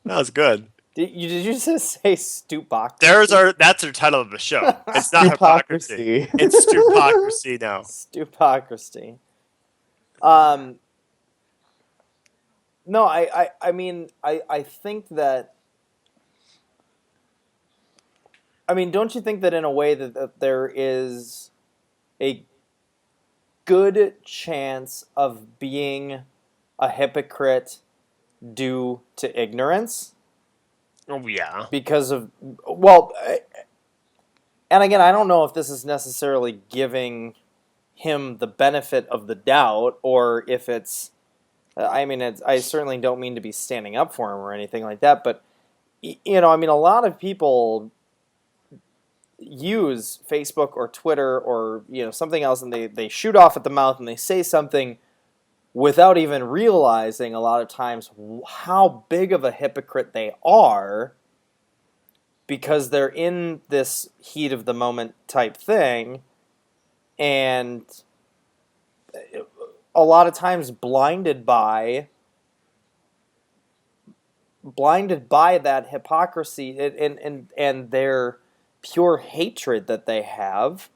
was good. Did you just say stupocrisy? That's our title of the show. It's not hypocrisy. It's stupocrisy now. Stupocrisy. No, I mean, I think that. I mean, don't you think that in a way that there is a good chance of being a hypocrite due to ignorance? Oh, yeah. Because of, well, and again, I don't know if this is necessarily giving him the benefit of the doubt or if it's, I mean, I certainly don't mean to be standing up for him or anything like that, but, I mean, a lot of people use Facebook or Twitter or something else, and they shoot off at the mouth and they say something without even realizing a lot of times how big of a hypocrite they are, because they're in this heat of the moment type thing, and a lot of times blinded by that hypocrisy and their pure hatred that they have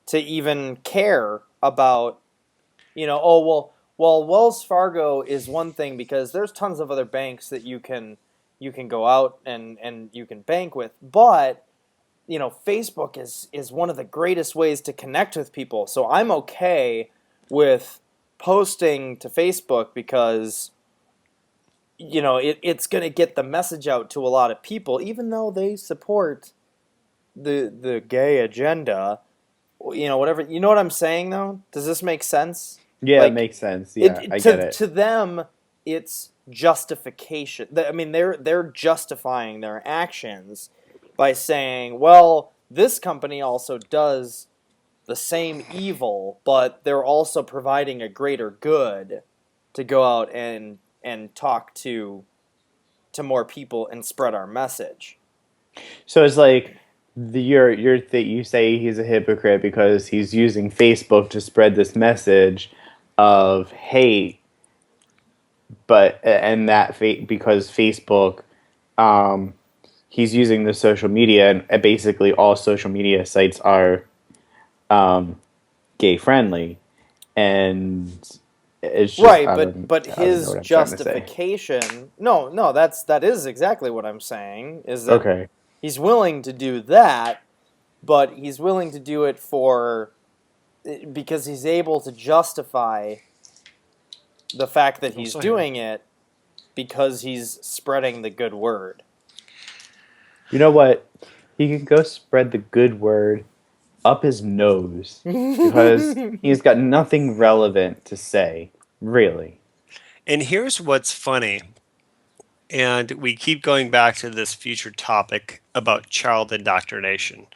to even care about, well, Wells Fargo is one thing because there's tons of other banks that you can go out and you can bank with, but Facebook is one of the greatest ways to connect with people. So I'm okay with posting to Facebook because it's going to get the message out to a lot of people, even though they support the gay agenda, whatever. You know what I'm saying, though? Does this make sense? Yeah, it makes sense. Yeah, I get it. To them, it's justification. I mean, they're justifying their actions by saying, well, this company also does the same evil, but they're also providing a greater good to go out and talk to more people and spread our message. So it's like you say he's a hypocrite because he's using Facebook to spread this message of hate, but because Facebook, he's using the social media, and basically all social media sites are gay friendly, and it's just, right. But his justification, that is exactly what I'm saying. Is that okay? He's willing to do that, but he's willing to do it because he's able to justify the fact that he's doing it because he's spreading the good word. You know what? He can go spread the good word up his nose because he's got nothing relevant to say, really. And here's what's funny. And we keep going back to this future topic about child indoctrination.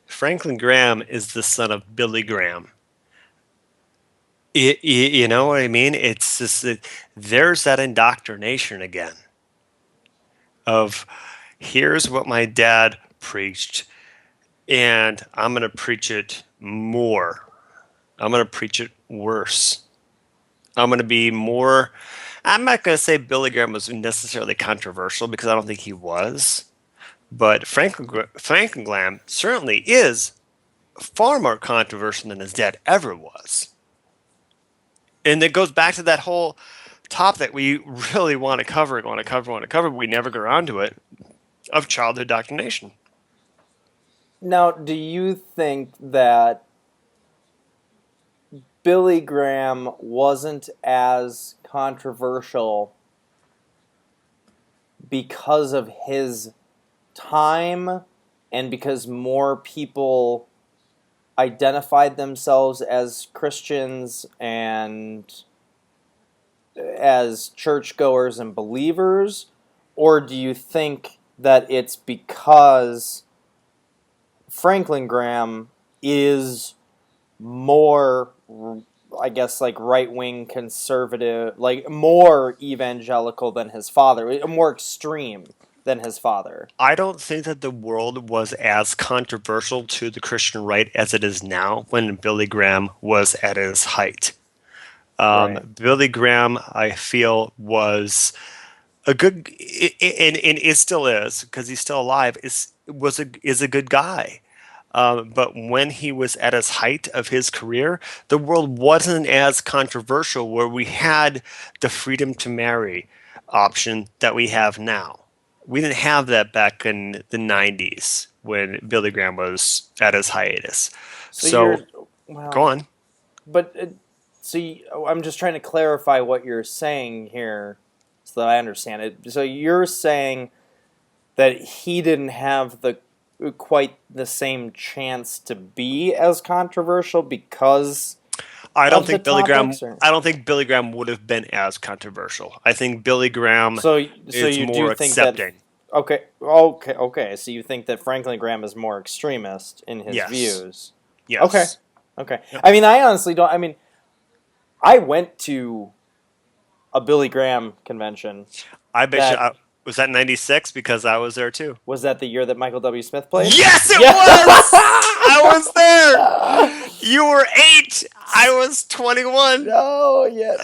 Franklin Graham is the son of Billy Graham. You know what I mean? It's just that there's that indoctrination again of here's what my dad preached, and I'm going to preach it more. I'm going to preach it worse. I'm going to be more. I'm not going to say Billy Graham was necessarily controversial because I don't think he was. But Franklin Graham certainly is far more controversial than his dad ever was. And it goes back to that whole topic that we really want to cover, but we never get around to it, of childhood indoctrination. Now, do you think that Billy Graham wasn't as controversial because of his time and because more people identified themselves as Christians and as churchgoers and believers? Or do you think that it's because Franklin Graham is more, I guess, like right-wing conservative, like more evangelical than his father, more extreme than his father? I don't think that the world was as controversial to the Christian right as it is now when Billy Graham was at his height. Right. Billy Graham, I feel, was a good, and it still is because he's still alive. Is a good guy. But when he was at his height of his career, the world wasn't as controversial where we had the freedom to marry option that we have now. We didn't have that back in the 90s when Billy Graham was at his hiatus. So go on. But, I'm just trying to clarify what you're saying here so that I understand it. So you're saying that he didn't have quite the same chance to be as controversial because I don't think Billy Graham would have been as controversial. I think Billy Graham is more accepting. Okay. So you think that Franklin Graham is more extremist in his views? Yes. Okay. Yep. I mean, I honestly don't. I mean, I went to a Billy Graham convention. I bet you. Was that 96? Because I was there too. Was that the year that Michael W. Smith played? Yes, it was! I was there! You were 8. I was 21. Oh, yeah.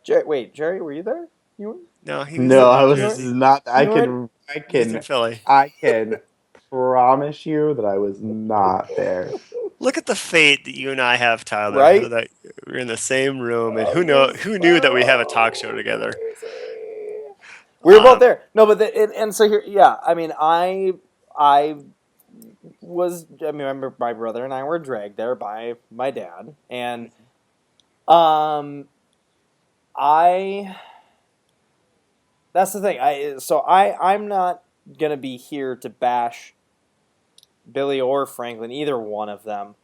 Jerry, were you there? No, I was not. I can promise you that I was not there. Look at the fate that you and I have, Tyler. Right? That we're in the same room, and who knew that we have a talk show together? We were both there. No, but and so here, yeah. I mean, I remember my brother and I were dragged there by my dad, and that's the thing. I'm not gonna be here to bash Billy or Franklin, either one of them.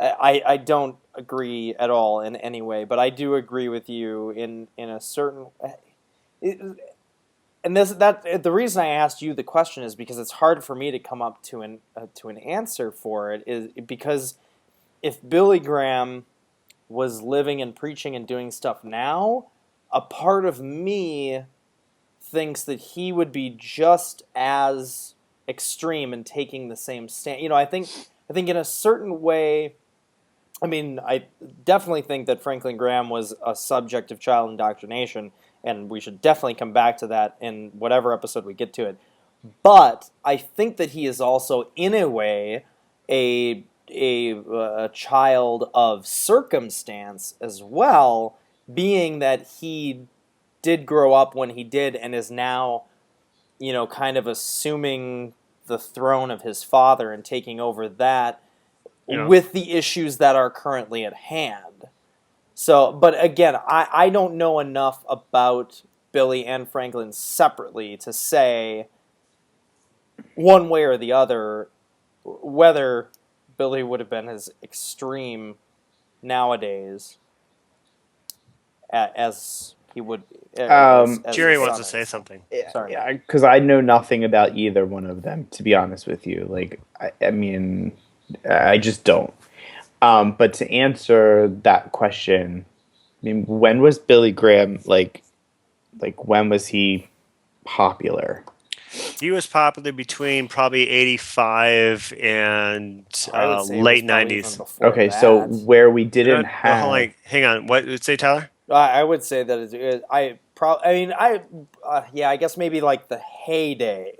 I don't agree at all in any way, but I do agree with you in a certain. And the reason I asked you the question is because it's hard for me to come up to an answer for it. Is because if Billy Graham was living and preaching and doing stuff now, a part of me thinks that he would be just as extreme in taking the same stand. You know, I think in a certain way. I mean, I definitely think that Franklin Graham was a subject of child indoctrination, and we should definitely come back to that in whatever episode we get to it. But I think that he is also, in a way, a child of circumstance as well, being that he did grow up when he did and is now, you know, kind of assuming the throne of his father and taking over that. With the issues that are currently at hand. So, but again, I don't know enough about Billy and Franklin separately to say one way or the other whether Billy would have been as extreme nowadays as he would. As Jerry wants to say something. Sorry, because I know nothing about either one of them, to be honest with you. Like, I mean, I just don't. But to answer that question, I mean, when was Billy Graham like when was he popular? He was popular between probably 85 and late 90s. Okay, so where we didn't have... hold on, hang on. What would you say, Tyler? I would say that I guess maybe like the heyday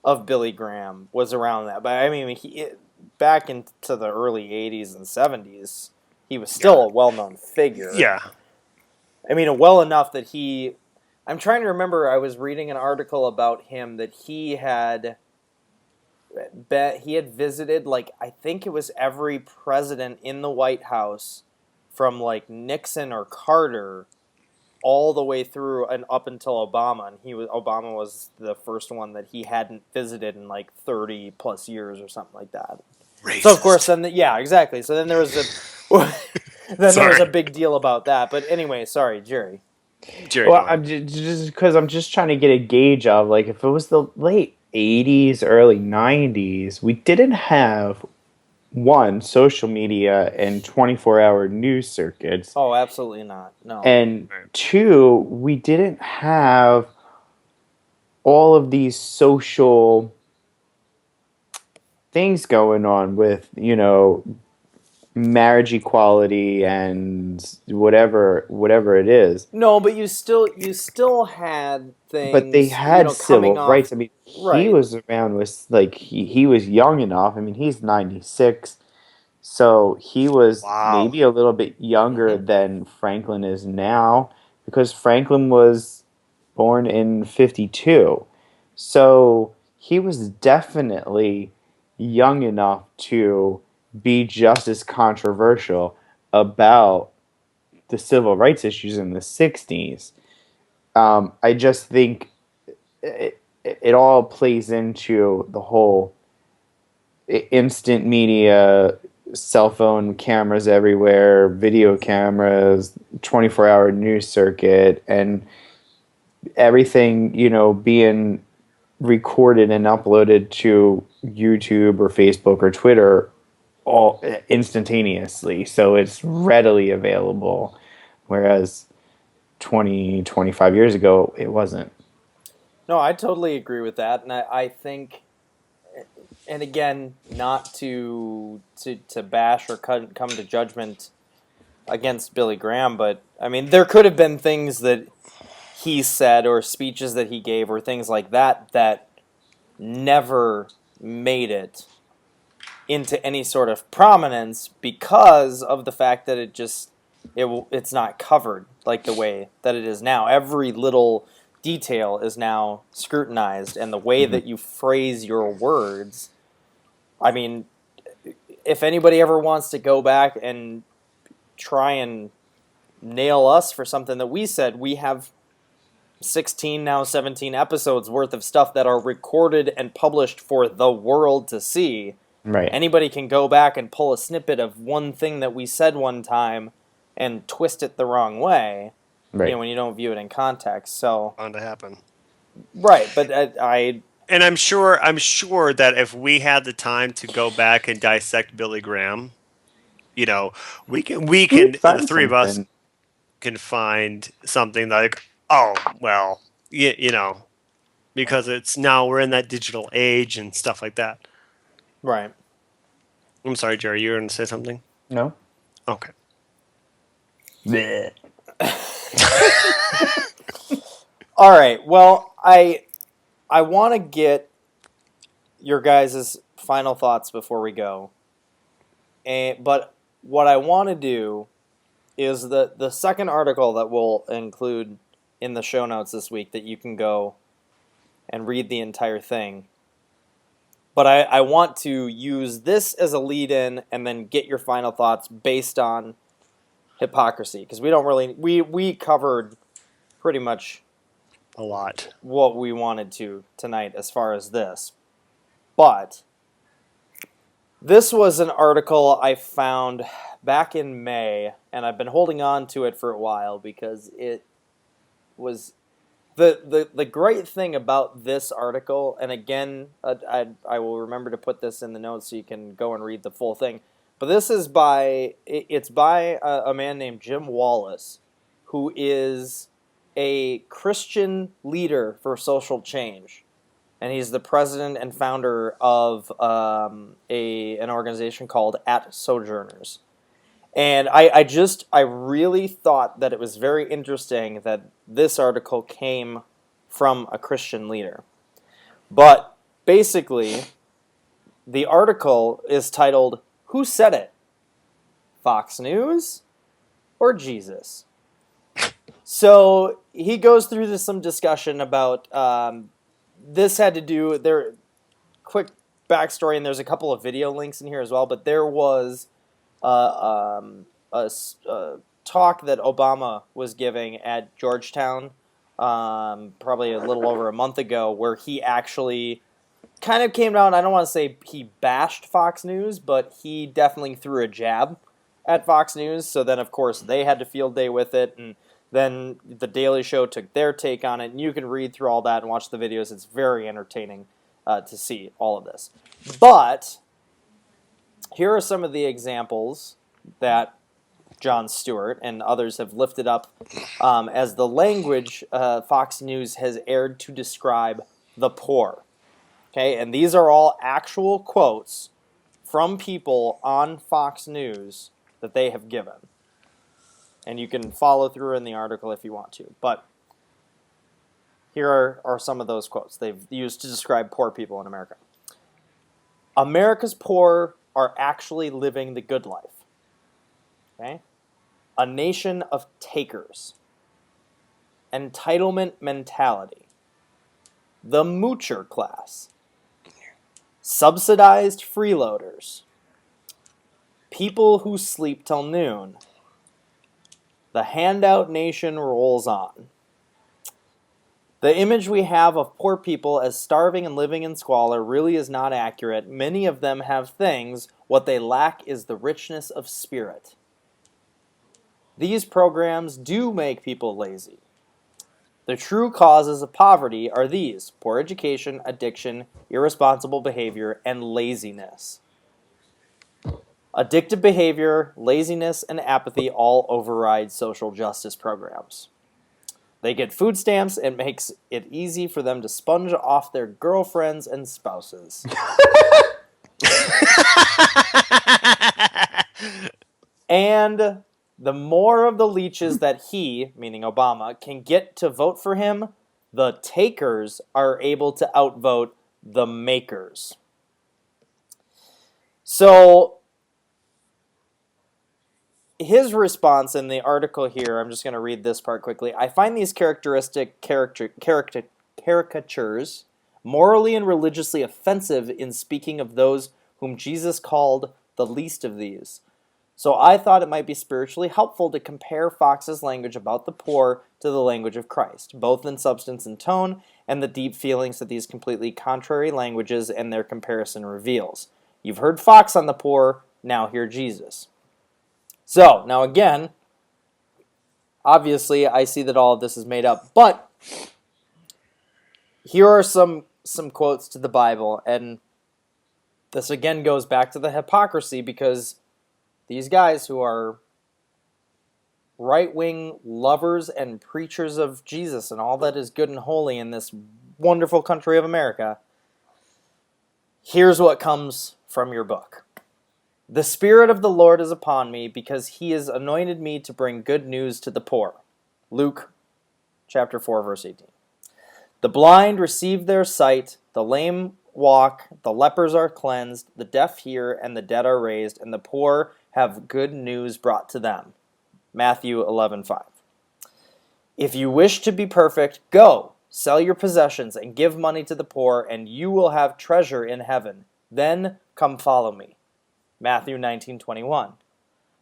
of Billy Graham was around that. But I mean, back into the early 80s and 70s, he was still a well-known figure. Yeah. I mean, well enough that I'm trying to remember, I was reading an article about him that he had visited, like, I think it was every president in the White House from, like, Nixon or Carter all the way through and up until Obama. And Obama was the first one that he hadn't visited in, like, 30 plus years or something like that. Racist. So, of course, yeah, exactly. So then there was there was a big deal about that. But anyway, sorry, Jerry. Well, I'm just because I'm just trying to get a gauge of, like, if it was the late 80s, early 90s, we didn't have, one, social media and 24-hour news circuits. Oh, absolutely not. No. And two, we didn't have all of these social things going on with, marriage equality and whatever it is. No, but you still had things. But they had civil rights. I mean, he was around with, like, he was young enough. I mean, he's 96, so he was maybe a little bit younger than Franklin is now, because Franklin was born in 52. So he was definitely young enough to be just as controversial about the civil rights issues in the 60s. I just think it all plays into the whole instant media, cell phone cameras everywhere, video cameras, 24-hour news circuit, and everything, being recorded and uploaded to YouTube or Facebook or Twitter all instantaneously, so it's readily available, whereas 25 years ago it wasn't. No, I totally agree with that, and I think, and again, not to bash or come to judgment against Billy Graham, but I mean, there could have been things that he said or speeches that he gave or things like that never made it into any sort of prominence because of the fact that it's not covered like the way that it is now. Every little detail is now scrutinized, and the way that you phrase your words. I mean, if anybody ever wants to go back and try and nail us for something that we said, we have 16, now 17 episodes worth of stuff that are recorded and published for the world to see. Right. Anybody can go back and pull a snippet of one thing that we said one time and twist it the wrong way. Right. When you don't view it in context. So bound to happen. Right, but and I'm sure that if we had the time to go back and dissect Billy Graham, we can the three of us can find something like, oh well, because we're in that digital age and stuff like that. Right. I'm sorry, Jerry, you were going to say something? No. Okay. All right. Well, I want to get your guys' final thoughts before we go. But what I want to do is the second article that we'll include in the show notes this week, that you can go and read the entire thing. But I want to use this as a lead-in and then get your final thoughts based on Hypocricy, because we don't really we covered pretty much a lot. What we wanted to tonight as far as this. But this was an article I found back in May, and I've been holding on to it for a while because it was the great thing about this article, and again, I will remember to put this in the notes so you can go and read the full thing. But this is by a man named Jim Wallace, who is a Christian leader for social change. And he's the president and founder of an organization called At Sojourners. And I really thought that it was very interesting that this article came from a Christian leader. But basically, the article is titled, "Who Said It? Fox News or Jesus?" So he goes through some discussion about this had to do their quick backstory, and there's a couple of video links in here as well. But there was a talk that Obama was giving at Georgetown, probably a little over a month ago, where he actually kind of came down. I don't want to say he bashed Fox News, but he definitely threw a jab at Fox News. So then, of course, they had to field day with it, and then The Daily Show took their take on it, and you can read through all that and watch the videos. It's very entertaining to see all of this. But here are some of the examples that Jon Stewart and others have lifted up as the language Fox News has aired to describe the poor. Okay, and these are all actual quotes from people on Fox News that they have given. And you can follow through in the article if you want to. But here are some of those quotes they've used to describe poor people in America. America's poor are actually living the good life. Okay? A nation of takers. Entitlement mentality. The moocher class. Subsidized freeloaders. People who sleep till noon. The handout nation rolls on. The image we have of poor people as starving and living in squalor really is not accurate. Many of them have things. What they lack is the richness of spirit. These programs do make people lazy. The true causes of poverty are these: poor education, addiction, irresponsible behavior, and laziness. Addictive behavior, laziness, and apathy all override social justice programs. They get food stamps. It makes it easy for them to sponge off their girlfriends and spouses. And the more of the leeches that he, meaning Obama, can get to vote for him, the takers are able to outvote the makers. So his response in the article here, I'm just going to read this part quickly. I find these caricatures morally and religiously offensive in speaking of those whom Jesus called the least of these. So I thought it might be spiritually helpful to compare Fox's language about the poor to the language of Christ, both in substance and tone, and the deep feelings that these completely contrary languages and their comparison reveals. You've heard Fox on the poor, now hear Jesus. So, now again, obviously I see that all of this is made up, but here are some quotes to the Bible, and this again goes back to the hypocrisy, because these guys who are right-wing lovers and preachers of Jesus and all that is good and holy in this wonderful country of America, here's what comes from your book. The Spirit of the Lord is upon me, because he has anointed me to bring good news to the poor. Luke chapter 4, verse 18. The blind receive their sight, the lame walk, the lepers are cleansed, the deaf hear, and the dead are raised, and the poor have good news brought to them. Matthew 11:5. If you wish to be perfect, go, sell your possessions and give money to the poor, and you will have treasure in heaven. Then come follow me. Matthew 19:21.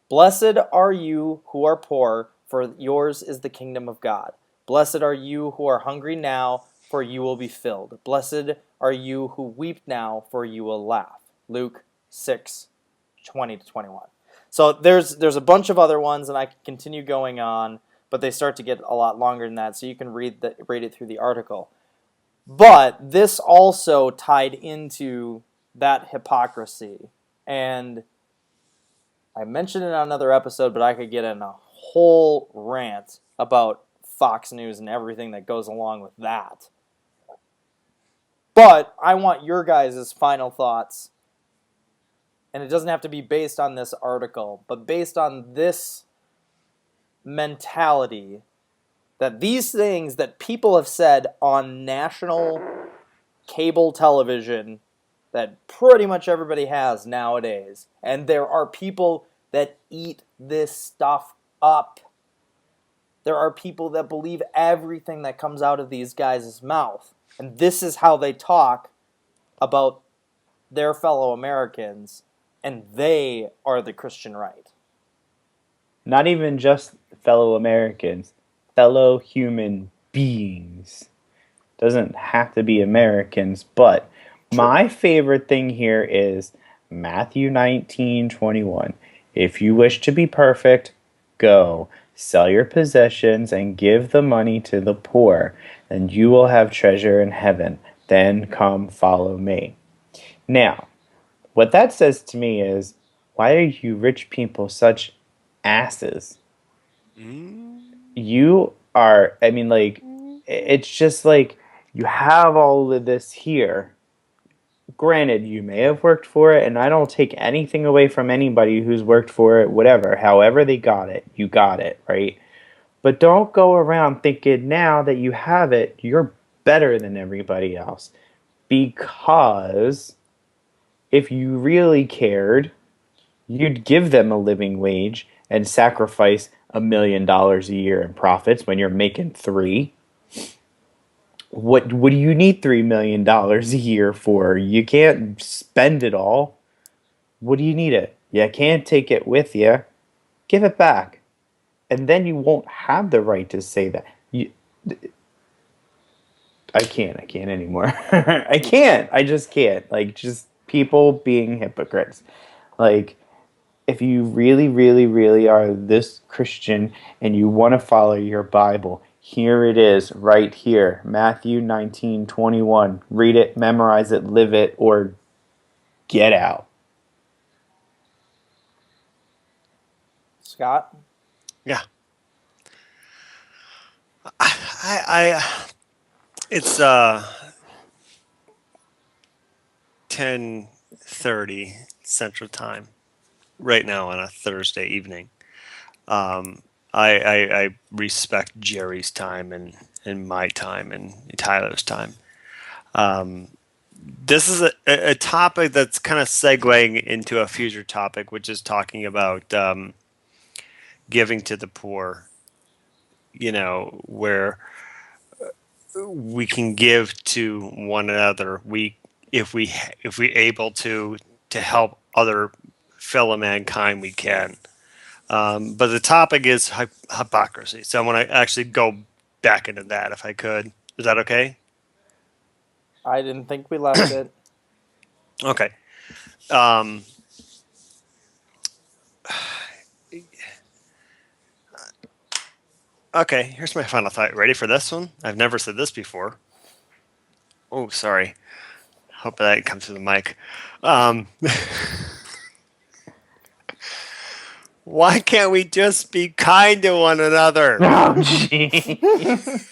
Blessed are you who are poor, for yours is the kingdom of God. Blessed are you who are hungry now, for you will be filled. Blessed are you who weep now, for you will laugh. Luke 6:20-21. So there's a bunch of other ones, and I can continue going on, but they start to get a lot longer than that, so you can read it through the article. But this also tied into that hypocrisy, and I mentioned it on another episode, but I could get in a whole rant about Fox News and everything that goes along with that. But I want your guys' final thoughts, and it doesn't have to be based on this article, but based on this mentality that these things that people have said on national cable television that pretty much everybody has nowadays, and there are people that eat this stuff up. There are people that believe everything that comes out of these guys' mouth. And this is how they talk about their fellow Americans, and they are the Christian right. Not even just fellow Americans, fellow human beings. Doesn't have to be Americans, but my favorite thing here is Matthew 19:21. If you wish to be perfect, go, sell your possessions and give the money to the poor, and you will have treasure in heaven. Then come follow me. Now, what that says to me is, why are you rich people such asses? You are, it's just like, you have all of this here. Granted, you may have worked for it, and I don't take anything away from anybody who's worked for it, whatever. However they got it, you got it, right? But don't go around thinking now that you have it, you're better than everybody else. Because if you really cared, you'd give them a living wage and sacrifice $1 million a year in profits when you're making $3 million. What do you need $3 million a year for? You can't spend it all. What do you need it? You can't take it with you. Give it back. And then you won't have the right to say that. I can't anymore. I can't. I just can't. Like, just people being hypocrites. Like, if you really, really, really are this Christian and you want to follow your Bible, here it is, right here. Matthew 19:21. Read it, memorize it, live it, or get out. Scott? Yeah. It's 10:30 Central Time right now on a Thursday evening. I respect Jerry's time and my time and Tyler's time. This is a topic that's kind of segueing into a future topic, which is talking about giving to the poor. You know, where we can give to one another. If we able to help other fellow mankind, we can. But the topic is hypocrisy. So I want to actually go back into that, if I could. Is that okay? I didn't think we left it. Okay. Okay, here's my final thought. Ready for this one? I've never said this before. Oh, sorry. Hope that comes through the mic. Why can't we just be kind to one another? Oh, jeez.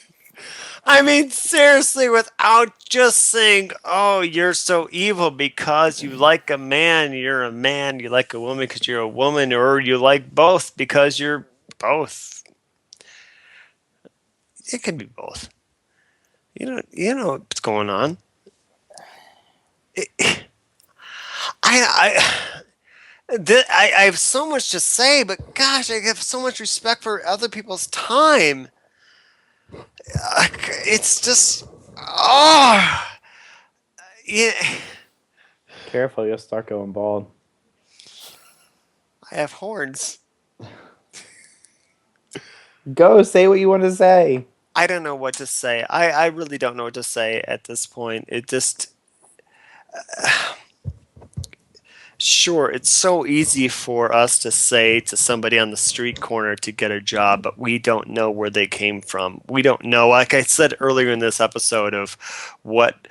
I mean, seriously, without just saying, oh, you're so evil because you like a man, you're a man, you like a woman because you're a woman, or you like both because you're both. It can be both. You know what's going on. I have so much to say, but gosh, I have so much respect for other people's time. It's just, yeah. Careful, you'll start going bald. I have horns. Go, say what you want to say. I don't know what to say. I really don't know what to say at this point. It just... Sure, it's so easy for us to say to somebody on the street corner to get a job, but we don't know where they came from. We don't know, like I said earlier in this episode, of what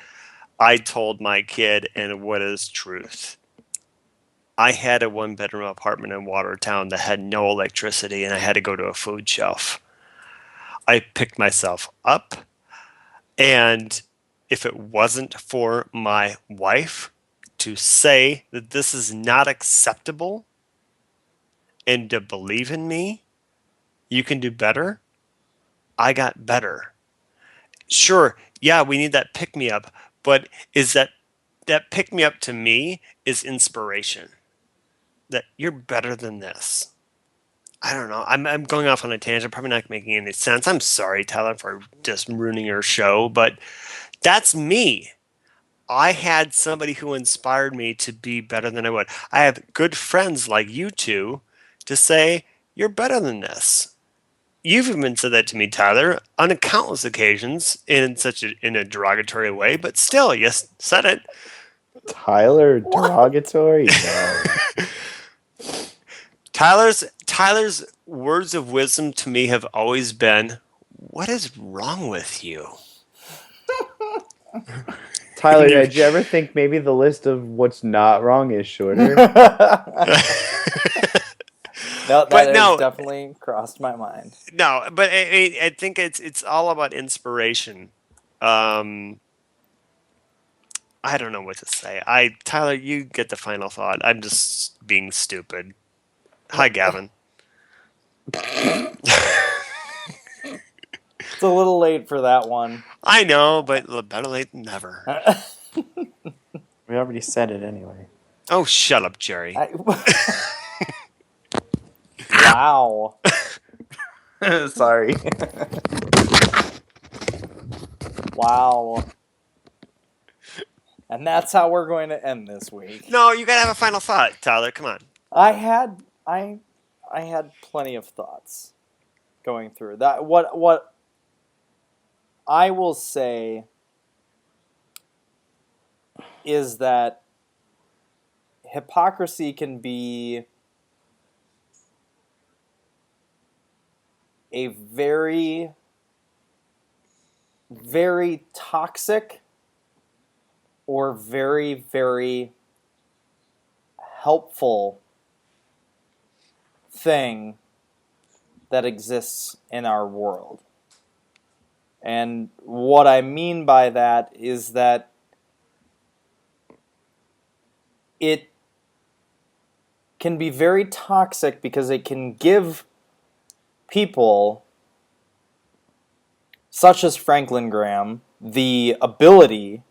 I told my kid and what is truth. I had a one-bedroom apartment in Watertown that had no electricity, and I had to go to a food shelf. I picked myself up, and if it wasn't for my wife to say that this is not acceptable and to believe in me, you can do better, I got better. Sure, yeah, we need that pick-me-up, but is that pick-me-up to me is inspiration. That you're better than this. I don't know. I'm going off on a tangent, probably not making any sense. I'm sorry, Tyler, for just ruining your show, but that's me. I had somebody who inspired me to be better than I would. I have good friends like you two to say, you're better than this. You've even said that to me, Tyler, on countless occasions in a derogatory way, but still, you said it. Tyler, derogatory? No. Tyler's words of wisdom to me have always been, what is wrong with you? Tyler, did you ever think maybe the list of what's not wrong is shorter? No, that has definitely crossed my mind. No, but I think it's all about inspiration. I don't know what to say. Tyler, you get the final thought. I'm just being stupid. Hi, Gavin. It's a little late for that one. I know, but better late than never. We already said it anyway. Oh, shut up, Jerry. Wow. Sorry. Wow. And that's how we're going to end this week. No, you gotta have a final thought, Tyler. Come on. I had plenty of thoughts going through that. What I will say is that hypocrisy can be a very, very toxic or very, very helpful thing that exists in our world. And what I mean by that is that it can be very toxic because it can give people, such as Franklin Graham, the ability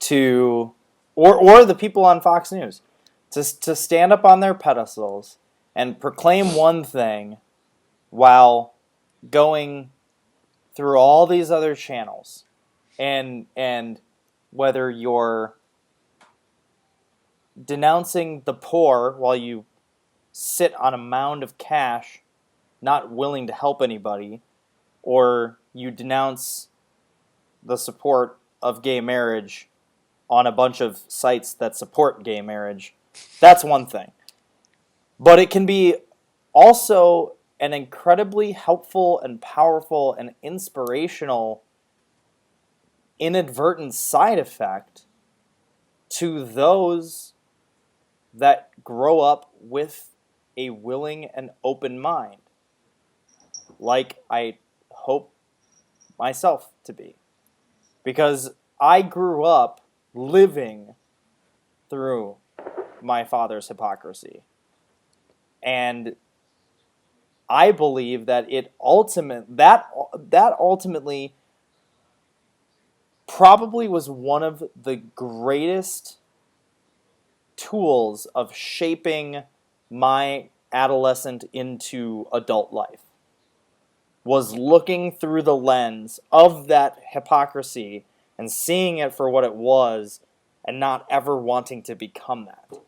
to, or the people on Fox News, to stand up on their pedestals and proclaim one thing while going through all these other channels, and whether you're denouncing the poor while you sit on a mound of cash, not willing to help anybody, or you denounce the support of gay marriage on a bunch of sites that support gay marriage, that's one thing. But it can be also an incredibly helpful and powerful and inspirational inadvertent side effect to those that grow up with a willing and open mind, like I hope myself to be. Because I grew up living through my father's hypocrisy. And I believe that that ultimately probably was one of the greatest tools of shaping my adolescent into adult life, was looking through the lens of that hypocrisy and seeing it for what it was and not ever wanting to become that.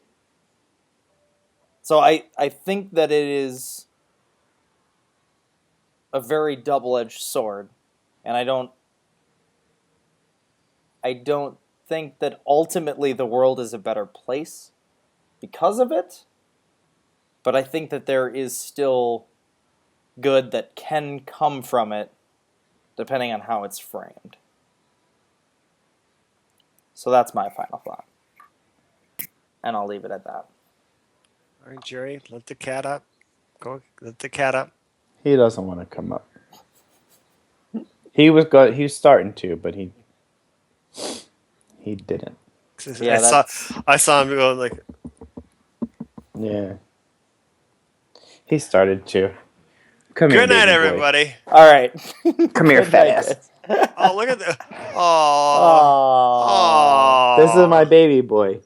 So I think that it is a very double-edged sword And I don't think that ultimately the world is a better place because of it, but I think that there is still good that can come from it depending on how it's framed. So that's my final thought. And I'll leave it at that. All right, Jerry, let the cat up. Go, let the cat up. He doesn't want to come up. He was good. He was starting to, but he didn't. Yeah, I saw him go like. Yeah. He started to. Come Good here, night, baby boy. everybody. All right. Come here, fat ass. Oh, look at the. Oh. This is my baby boy.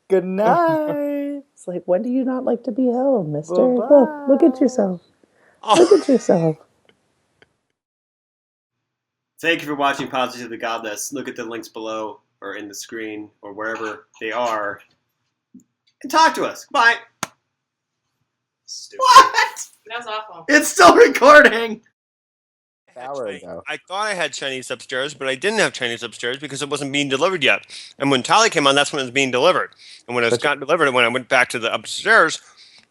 Good night. It's like, when do you not like to be held, mister? Bye-bye. Look at yourself. Oh. Look at yourself. Thank you for watching Positively Godless. Look at the links below or in the screen or wherever they are. And talk to us. Bye. Stupid. What? That was awful. It's still recording. Hour ago. I thought I had Chinese upstairs, but I didn't have Chinese upstairs because it wasn't being delivered yet. And when Tally came on, that's when it was being delivered. And when it got delivered, and when I went back to the upstairs,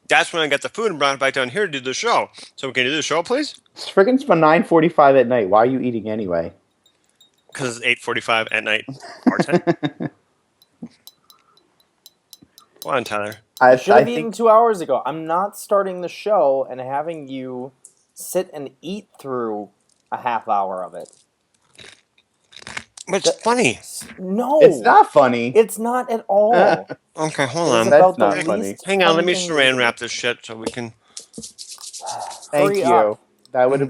that's when I got the food and brought it back down here to do the show. So can you do the show, please? It's freaking 9:45 at night. Why are you eating anyway? Because it's 8:45 at night. Our time. Go on, Tyler. I should have eaten 2 hours ago. I'm not starting the show and having you sit and eat through a half hour of it. But it's funny. No. It's not funny. It's not at all. Okay, hold It's on. about That's the not funny. least Hang on, let me thing saran to wrap this shit so we can. Thank Hurry you. up.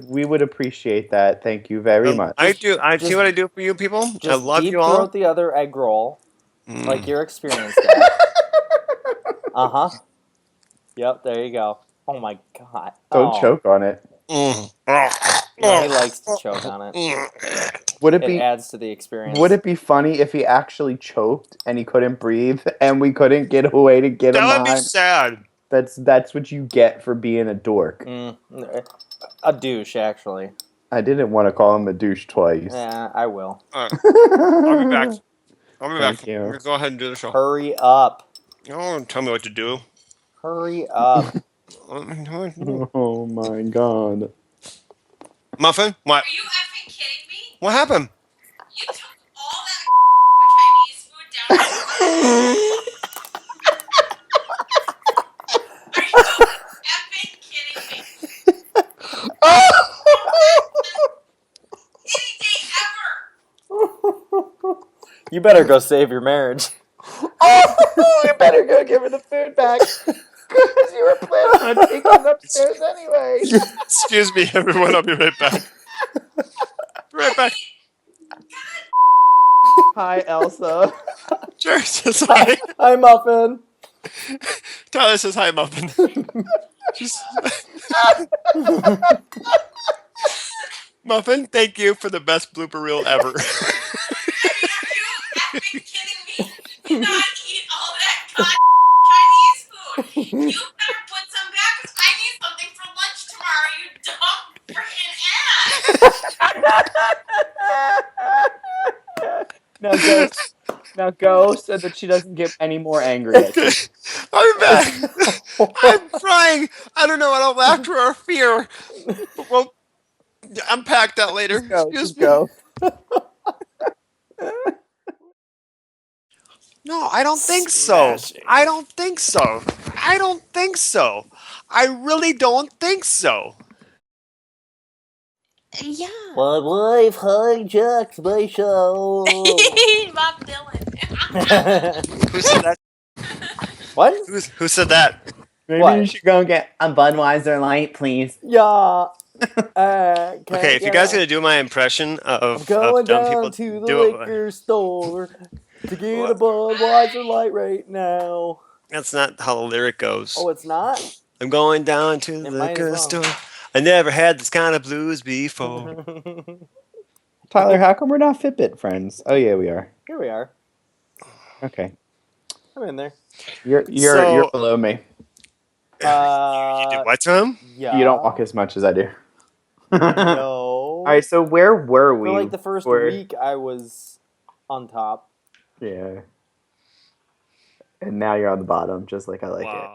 We would appreciate that. Thank you very much. I see what I do for you people. I love deep you all. throat the other egg roll, like you're experienced at. Yep, there you go. Oh my god. Don't choke on it. Yeah, he likes to choke on it. It adds to the experience. Would it be funny if he actually choked and he couldn't breathe and we couldn't get away to get him That would behind? be sad. That's what you get for being a dork. A douche, actually. I didn't want to call him a douche twice. Yeah, I will. All right. I'll be back. Thank you. Go ahead and do the show. Hurry up. Don't tell me what to do. Hurry up. Oh my god. Muffin? What? Are you effing kidding me? What happened? You took all that Chinese food down to Are you effing kidding me? Any day ever! You better go save your marriage. You better go give her the food back. Because you were planning on taking it upstairs anyway. Excuse me, everyone. I'll be right back. Right back. Hi, Elsa. Jerry says hi. Hi, Muffin. Tyler says hi, Muffin. Muffin, thank you for the best blooper reel ever. Are you effing kidding me? You not eat all that Chinese food. You better put some back because I need something for lunch tomorrow, you dumb freaking ass. Now go so that she doesn't get any more angry at you. I'm back. I'm crying. I don't know. I don't laughter or fear. But we'll unpack that later. Just go. No, I don't think so. I don't think so. I don't think so. I really don't think so. Yeah. My wife hijacks my show. Bob Dylan. Who said that? What? Who said that? Maybe What? you should go and get a Budweiser Light, please. Yeah. Okay, if you guys gonna do my impression of going dumb down people, to the do it. liquor store to get a Budweiser Light right now. That's not how the lyric goes. Oh, it's not? I'm going down to the mine is liquor wrong. store. I never had this kind of blues before. Tyler, how come we're not Fitbit friends? Oh yeah, we are. Here we are. Okay. I'm in there. You're below me. You do what to him? Yeah. You don't walk as much as I do. No. All right, so where were we? For like the first week, I was on top. Yeah. And now you're on the bottom, just like I like it.